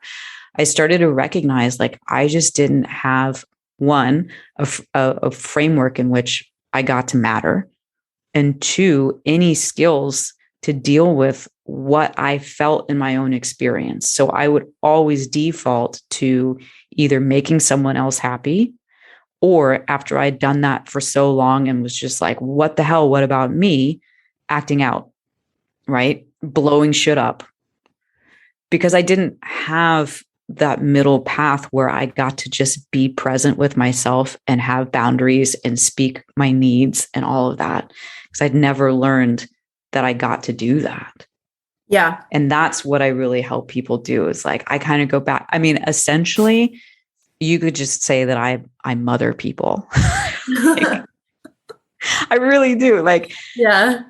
I started to recognize like I just didn't have a framework in which I got to matter, and two, any skills to deal with what I felt in my own experience. So I would always default to either making someone else happy, or after I'd done that for so long and was just like, what the hell? What about me? Acting out, right? Blowing shit up. Because I didn't have that middle path where I got to just be present with myself and have boundaries and speak my needs and all of that. Because I'd never learned that I got to do that. Yeah. And that's what I really help people do, is like, I kind of go back. I mean, essentially, you could just say that I mother people. Like, I really do. Like, yeah.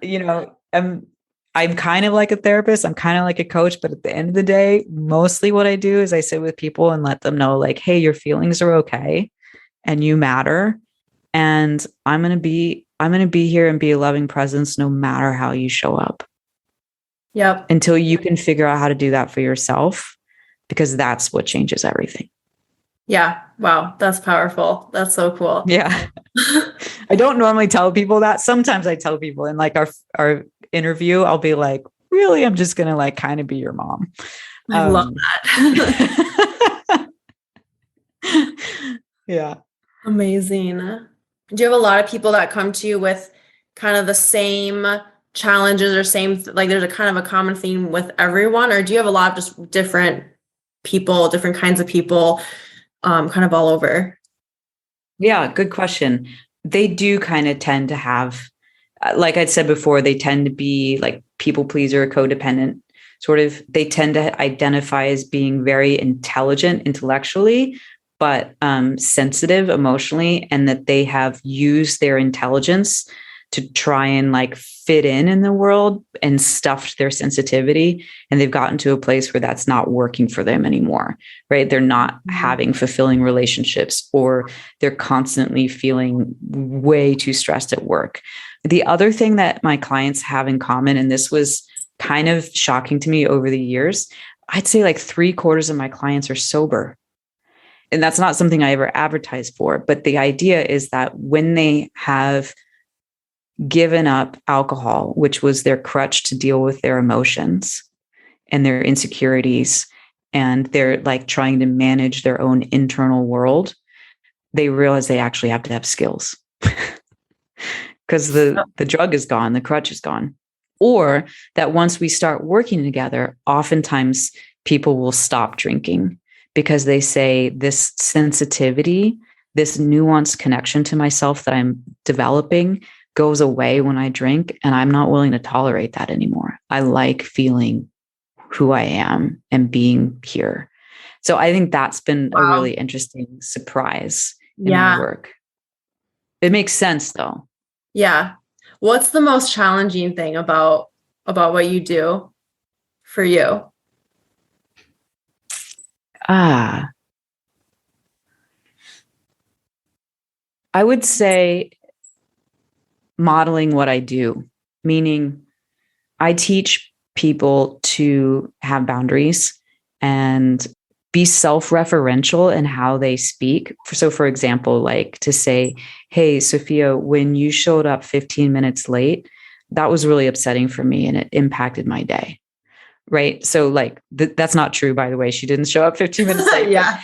I'm kind of like a therapist. I'm kind of like a coach, but at the end of the day, mostly what I do is I sit with people and let them know, like, hey, your feelings are okay and you matter. And I'm going to be here and be a loving presence no matter how you show up. Yep. Until you can figure out how to do that for yourself, because that's what changes everything. Yeah. Wow. That's powerful. That's so cool. Yeah. I don't normally tell people that. Sometimes I tell people in like our interview, I'll be like, really, I'm just going to like kind of be your mom. I love that. Yeah. Amazing. Do you have a lot of people that come to you with kind of the same challenges or same, like there's a kind of a common theme with everyone, or do you have a lot of just different people, different kinds of people, kind of all over? Yeah, good question. They do kind of tend to have, like I'd said before, they tend to be like people pleaser, codependent, sort of. They tend to identify as being very intelligent intellectually, but sensitive emotionally, and that they have used their intelligence to try and like fit in the world and stuffed their sensitivity. And they've gotten to a place where that's not working for them anymore, right? They're not having fulfilling relationships, or they're constantly feeling way too stressed at work. The other thing that my clients have in common, and this was kind of shocking to me over the years, I'd say like 3/4 of my clients are sober. And that's not something I ever advertised for. But the idea is that when they have given up alcohol, which was their crutch to deal with their emotions and their insecurities, and they're like trying to manage their own internal world, they realize they actually have to have skills because the drug is gone, the crutch is gone. Or that once we start working together, oftentimes people will stop drinking because they say this sensitivity, this nuanced connection to myself that I'm developing goes away when I drink, and I'm not willing to tolerate that anymore. I like feeling who I am and being here. So I think that's been a really interesting surprise in my work. It makes sense though. Yeah. What's the most challenging thing about what you do for you? I would say modeling what I do, meaning I teach people to have boundaries and be self-referential in how they speak. So for example, like to say, hey, Sophia, when you showed up 15 minutes late, that was really upsetting for me and it impacted my day. Right. So like, that's not true, by the way. She didn't show up 15 minutes late. Yeah.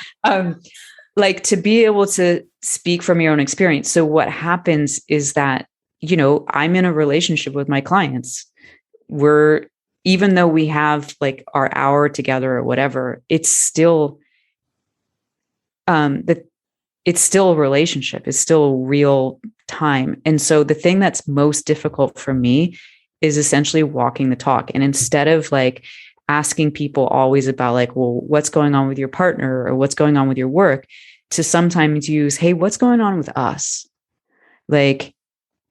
Like to be able to speak from your own experience. So what happens is that, I'm in a relationship with my clients. Even though we have like our hour together or whatever, it's still it's still a relationship. It's still real time. And so the thing that's most difficult for me is essentially walking the talk. And instead of like asking people always about like, well, what's going on with your partner or what's going on with your work, to sometimes use, hey, what's going on with us? Like,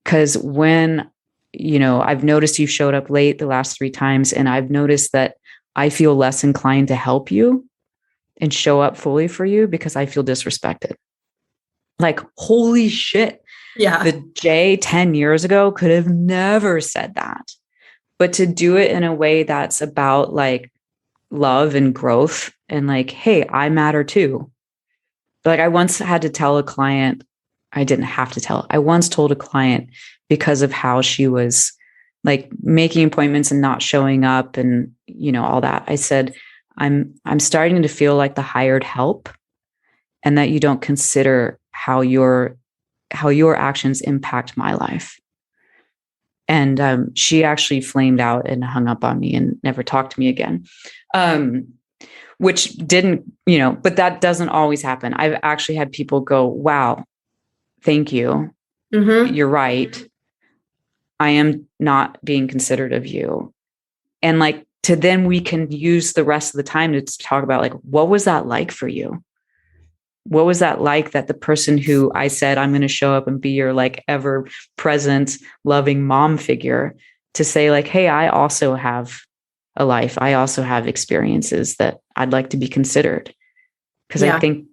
because when, I've noticed you showed up late the last 3 times, and I've noticed that I feel less inclined to help you and show up fully for you because I feel disrespected. Like, holy shit. Yeah. The Jay 10 years ago could have never said that. But to do it in a way that's about like love and growth and like, hey, I matter too. Like I once had to tell a client, I didn't have to tell. I once told a client, because of how she was like making appointments and not showing up and, all that. I said, I'm starting to feel like the hired help, and that you don't consider how your actions impact my life. And she actually flamed out and hung up on me and never talked to me again. Which didn't, but that doesn't always happen. I've actually had people go, wow, thank you. Mm-hmm. You're right. I am not being considerate of you. And like, to then we can use the rest of the time to talk about like, what was that like for you? What was that like, that the person who I said, I'm going to show up and be your like ever present, loving mom figure, to say like, hey, I also have a life. I also have experiences that I'd like to be considered. Because I think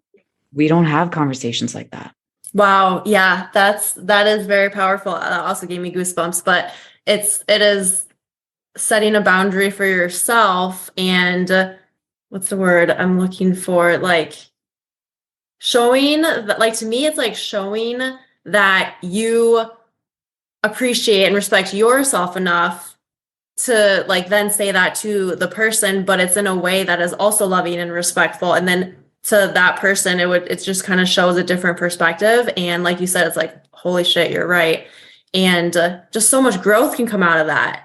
we don't have conversations like that. Wow. Yeah, that is very powerful. That also gave me goosebumps, but it is setting a boundary for yourself and what's the word I'm looking for? Like showing that, like, to me, it's like showing that you appreciate and respect yourself enough to like then say that to the person, but it's in a way that is also loving and respectful. And then to that person, it just kind of shows a different perspective. And like you said, it's like, holy shit, you're right. And just so much growth can come out of that.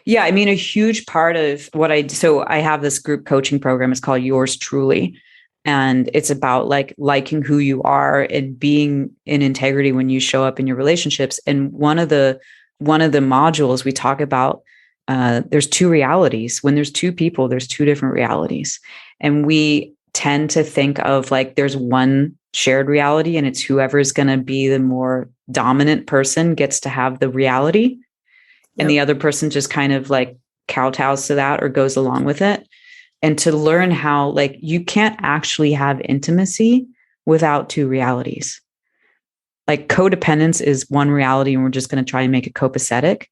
Yeah. I mean, a huge part of what so I have this group coaching program. It's called Yours Truly. And it's about like liking who you are and being in integrity when you show up in your relationships. And one of the modules we talk about, there's two realities. When there's two people, there's two different realities. And we tend to think of like, there's one shared reality, and it's whoever is going to be the more dominant person gets to have the reality. And the other person just kind of like kowtows to that or goes along with it. And to learn how, like, you can't actually have intimacy without two realities. Like codependence is one reality, and we're just going to try and make it copacetic.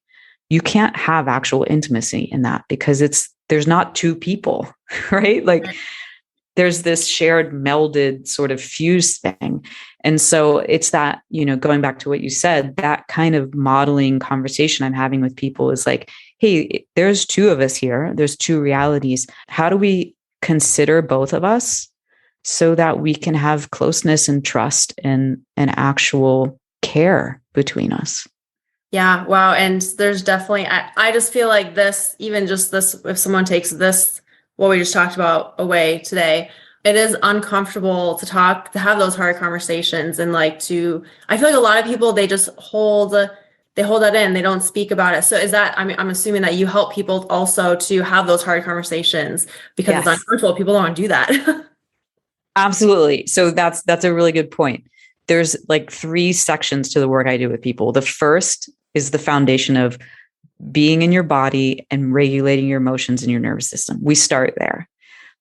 You can't have actual intimacy in that because there's not two people, right? Like there's this shared melded sort of fused thing. And so it's that, going back to what you said, that kind of modeling conversation I'm having with people is like, hey, there's two of us here. There's two realities. How do we consider both of us so that we can have closeness and trust and actual care between us? Yeah. Wow. And there's definitely, I just feel like this, even just this, if someone takes this, what we just talked about away today, it is uncomfortable to have those hard conversations. And like I feel like a lot of people, they just hold that in, they don't speak about it. So is that, I mean, I'm assuming that you help people also to have those hard conversations because it's uncomfortable. People don't want to do that. Absolutely. So that's a really good point. There's like 3 sections to the work I do with people. The first is the foundation of being in your body and regulating your emotions in your nervous system. We start there.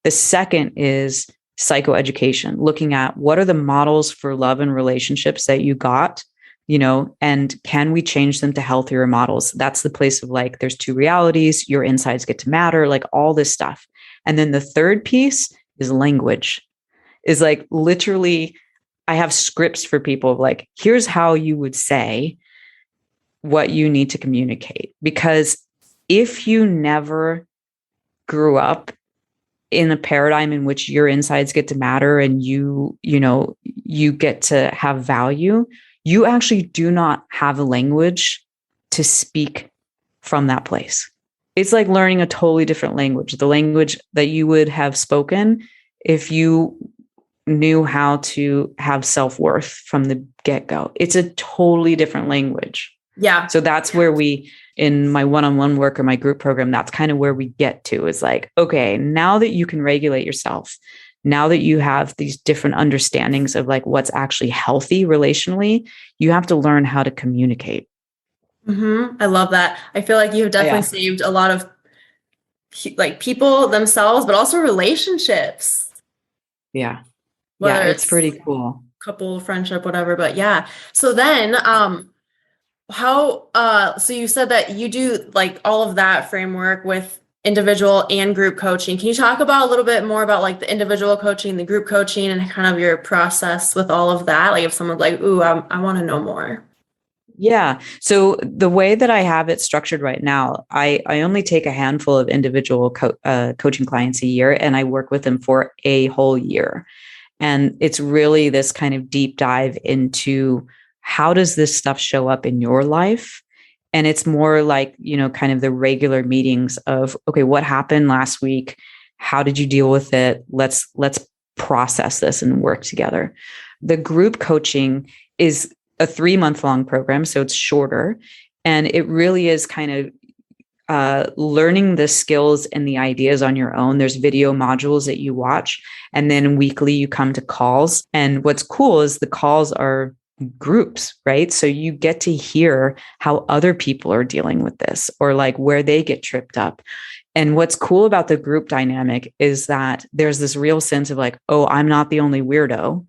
The second is psychoeducation, looking at what are the models for love and relationships that you got, and can we change them to healthier models? That's the place of like, there's two realities, your insides get to matter, like all this stuff. And then the third piece is language, is like literally, I have scripts for people like, here's how you would say what you need to communicate. Because if you never grew up in a paradigm in which your insides get to matter and you get to have value, you actually do not have a language to speak from that place. It's like learning a totally different language, the language that you would have spoken if you knew how to have self-worth from the get-go. It's a totally different language. Yeah. So that's where in my one-on-one work or my group program, that's kind of where we get to is like, okay, now that you can regulate yourself, now that you have these different understandings of like what's actually healthy relationally, you have to learn how to communicate. Mm-hmm. I love that. I feel like you've definitely saved a lot of like people themselves, but also relationships. Yeah. Whether it's pretty cool. Couple, friendship, whatever. But yeah. So then, so you said that you do like all of that framework with individual and group coaching. Can you talk about a little bit more about like the individual coaching, the group coaching, and kind of your process with all of that? Like if someone's like, ooh, I want to know more. Yeah. So the way that I have it structured right now, I only take a handful of individual coaching clients a year, and I work with them for a whole year. And it's really this kind of deep dive into how does this stuff show up in your life? And it's more like, kind of the regular meetings of, okay, what happened last week? How did you deal with it? Let's process this and work together. The group coaching is a 3-month long program, so it's shorter. And it really is kind of learning the skills and the ideas on your own. There's video modules that you watch, and then weekly you come to calls. And what's cool is the calls are groups, right? So you get to hear how other people are dealing with this, or like where they get tripped up. And what's cool about the group dynamic is that there's this real sense of like, oh, I'm not the only weirdo,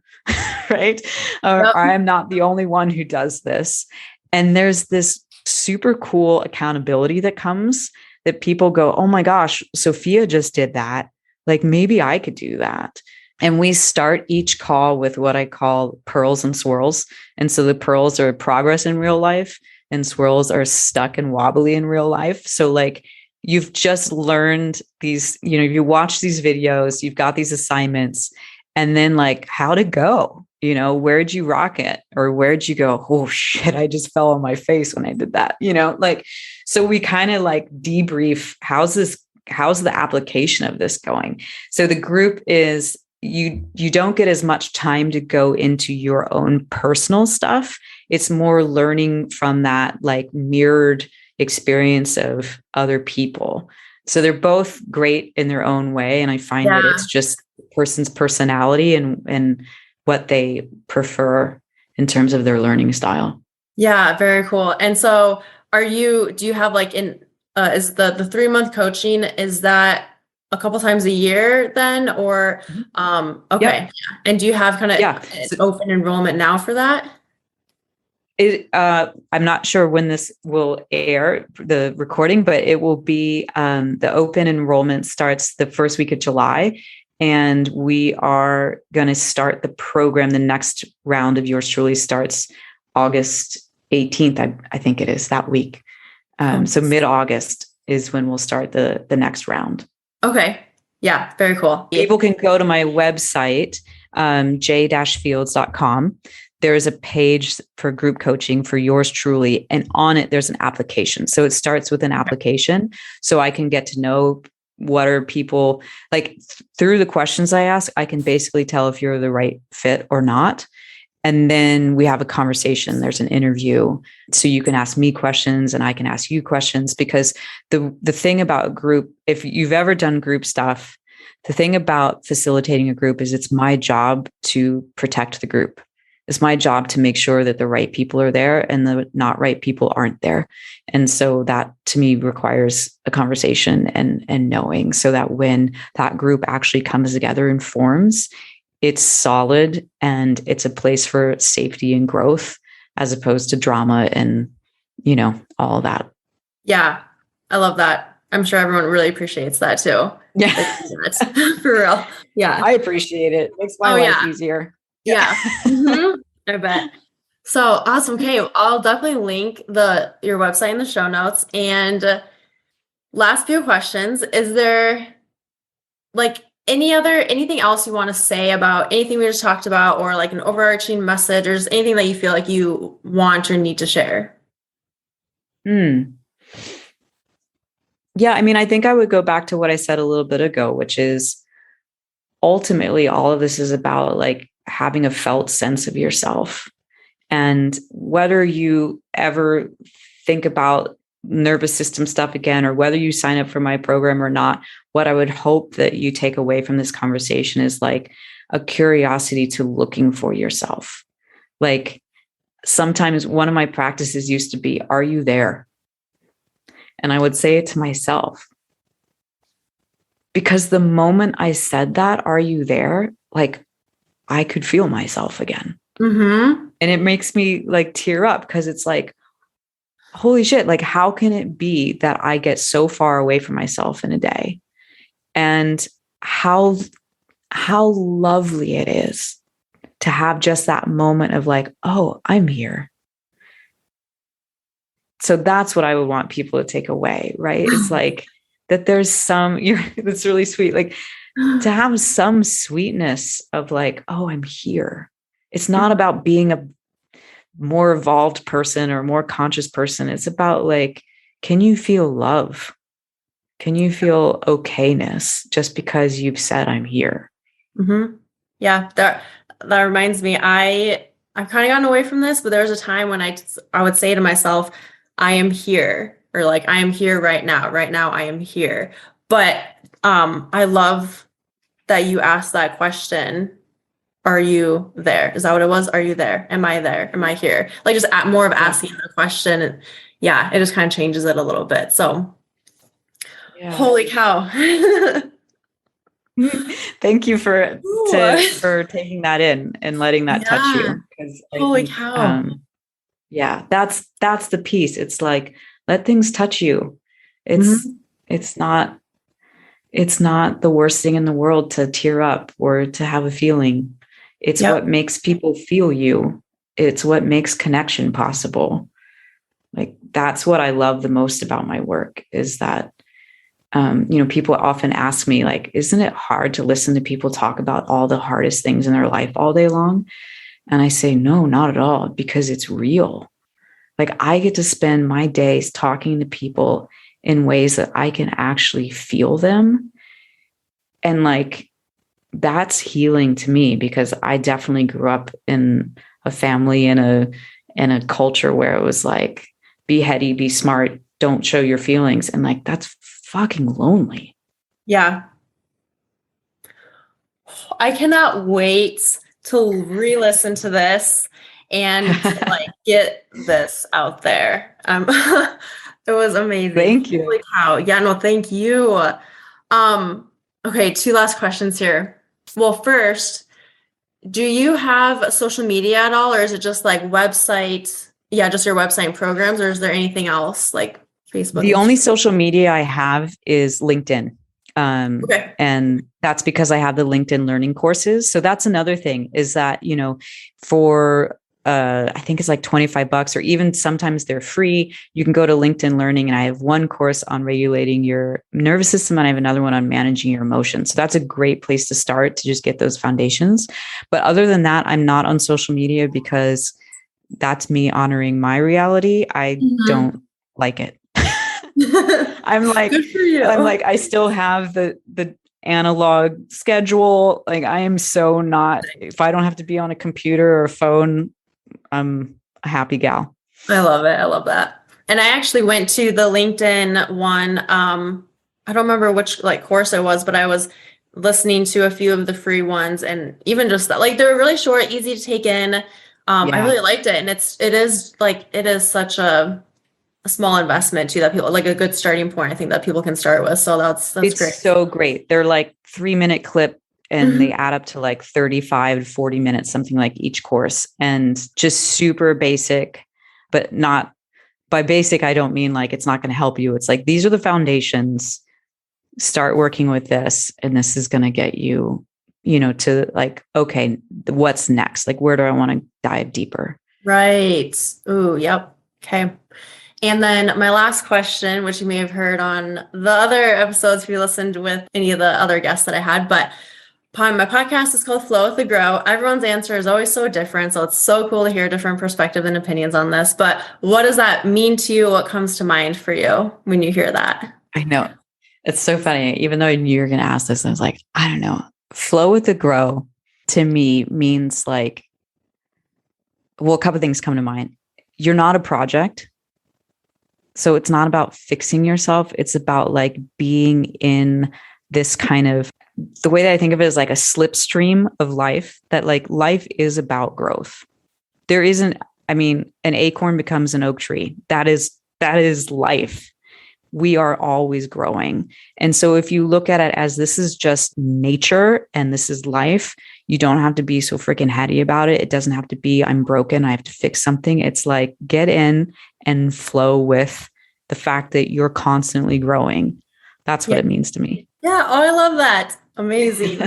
right? Or I'm not the only one who does this. And there's this super cool accountability that comes, that people go, oh my gosh, Sophia just did that. Like maybe I could do that. And we start each call with what I call pearls and swirls. And so the pearls are progress in real life, and swirls are stuck and wobbly in real life. So like, you've just learned these, you watch these videos, you've got these assignments, and then like how to go, where'd you rock it? Or where'd you go, oh shit, I just fell on my face when I did that, like, so we kind of like debrief, how's the application of this going? So the group is, you don't get as much time to go into your own personal stuff. It's more learning from that like mirrored experience of other people. So they're both great in their own way. And I find that it's just the person's personality and what they prefer in terms of their learning style. Yeah, very cool. And so do you have like is the 3-month coaching, is that a couple times a year then, or, okay. Yep. And do you have kind of open enrollment now for that? I'm not sure when this will air, the recording, but it will be, the open enrollment starts the first week of July. And we are going to start the program. The next round of Yours Truly starts August 18th. I think it is that week. So mid-August is when we'll start the next round. Okay. Yeah. Very cool. People can go to my website, j-fields.com. There is a page for group coaching for Yours Truly. And on it, there's an application. So it starts with an application. So I can get to know what are people like through the questions I ask. I can basically tell if you're the right fit or not. And then we have a conversation. There's an interview. So you can ask me questions and I can ask you questions, because the thing about group, if you've ever done group stuff, the thing about facilitating a group is it's my job to protect the group. It's my job to make sure that the right people are there and the not right people aren't there. And so that to me requires a conversation and knowing, so that when that group actually comes together and forms, it's solid and it's a place for safety and growth, as opposed to drama and, all of that. Yeah. I love that. I'm sure everyone really appreciates that too. Yeah. For real. Yeah. I appreciate it. Makes my life easier. Yeah. Mm-hmm. I bet. So awesome. Okay. I'll definitely link your website in the show notes. And last few questions. Is there like anything else you want to say about anything we just talked about, or like an overarching message, or just anything that you feel like you want or need to share? Yeah. I mean, I think I would go back to what I said a little bit ago, which is ultimately all of this is about like having a felt sense of yourself. And whether you ever think about nervous system stuff again, or whether you sign up for my program or not, what I would hope that you take away from this conversation is like a curiosity to looking for yourself. Like sometimes one of my practices used to be, are you there? And I would say it to myself, because the moment I said that, are you there? Like I could feel myself again. Mm-hmm. And it makes me like tear up, because it's like, holy shit, like how can it be that I get so far away from myself in a day? And how lovely it is to have just that moment of like, oh, I'm here. So that's what I would want people to take away, right? It's like that there's that's really sweet. Like to have some sweetness of like, oh, I'm here. It's not about being a more evolved person or more conscious person. It's about like, can you feel love? Can you feel okayness just because you've said I'm here? Mm-hmm. Yeah, that reminds me. I've kind of gotten away from this, but there was a time when I would say to myself, I am here, or like I am here right now. Right now I am here. But I love that you asked that question. Are you there? Is that what it was? Are you there? Am I there? Am I here? Like just more of asking the question. And yeah, it just kind of changes it a little bit. So holy cow. Thank you for taking that in and letting that touch you. Holy cow. Yeah, that's the piece. It's like, let things touch you. It's not the worst thing in the world to tear up or to have a feeling. It's what makes people feel you. It's what makes connection possible. Like, that's what I love the most about my work is that, people often ask me, like, isn't it hard to listen to people talk about all the hardest things in their life all day long? And I say, no, not at all, because it's real. Like, I get to spend my days talking to people in ways that I can actually feel them. And like, that's healing to me, because I definitely grew up in a family and a culture where it was like, be heady, be smart, don't show your feelings. And like, that's fucking lonely. Yeah. I cannot wait to re-listen to this and to, like, get this out there. It was amazing. Thank you. Holy cow. Yeah, no, thank you. Okay, 2 last questions here. Well, first, do you have social media at all, or is it just like website? Yeah, just your website and programs, or is there anything else like Facebook? The only social media I have is LinkedIn. Okay. And that's because I have the LinkedIn learning courses. So that's another thing is that, for I think it's like $25, or even sometimes they're free. You can go to LinkedIn Learning, and I have one course on regulating your nervous system, and I have another one on managing your emotions. So that's a great place to start to just get those foundations. But other than that, I'm not on social media because that's me honoring my reality. I don't like it. I'm like, good for you. I'm like, I still have the analog schedule. Like, I am so not, if I don't have to be on a computer or a phone, I'm a happy gal. I love it. I love that. And I actually went to the LinkedIn one. I don't remember which like course it was, but I was listening to a few of the free ones, and even just that, like, they're really short, easy to take in. I really liked it. And it is such a small investment too, that people, like, a good starting point, I think, that people can start with. So that's great. It's so great. They're like 3-minute clip, and they add up to like 35 to 40 minutes, something like each course, and just super basic, but not by basic. I don't mean like it's not going to help you. It's like, these are the foundations. Start working with this, and this is going to get you, to like, okay, what's next? Like, where do I want to dive deeper? Right. Ooh, yep. Okay. And then my last question, which you may have heard on the other episodes if you listened with any of the other guests that I had, but my podcast is called Flow with the Grow. Everyone's answer is always so different. So it's so cool to hear different perspectives and opinions on this. But what does that mean to you? What comes to mind for you when you hear that? I know. It's so funny. Even though I knew you were going to ask this, I was like, I don't know. Flow with the Grow to me means like, well, a couple of things come to mind. You're not a project. So it's not about fixing yourself. It's about like being in this kind of, the way that I think of it is like a slipstream of life, that like life is about growth. There isn't, an acorn becomes an oak tree. That is life. We are always growing. And so if you look at it as this is just nature and this is life, you don't have to be so freaking heady about it. It doesn't have to be, I'm broken, I have to fix something. It's like, get in and flow with the fact that you're constantly growing. That's what it means to me. Yeah. Oh, I love that. Amazing.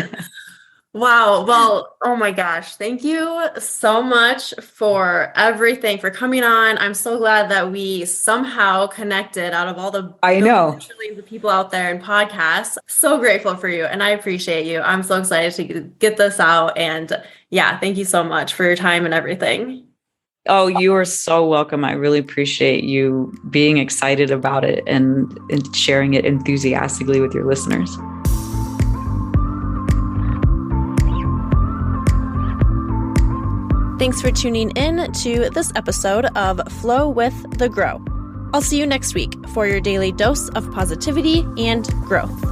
Wow. Well, oh my gosh. Thank you so much for everything, for coming on. I'm so glad that we somehow connected out of all the I billions know. and trillions of people out there in podcasts. So grateful for you. And I appreciate you. I'm so excited to get this out. And yeah, thank you so much for your time and everything. Oh, you are so welcome. I really appreciate you being excited about it and sharing it enthusiastically with your listeners. Thanks for tuning in to this episode of Flow with the Grow. I'll see you next week for your daily dose of positivity and growth.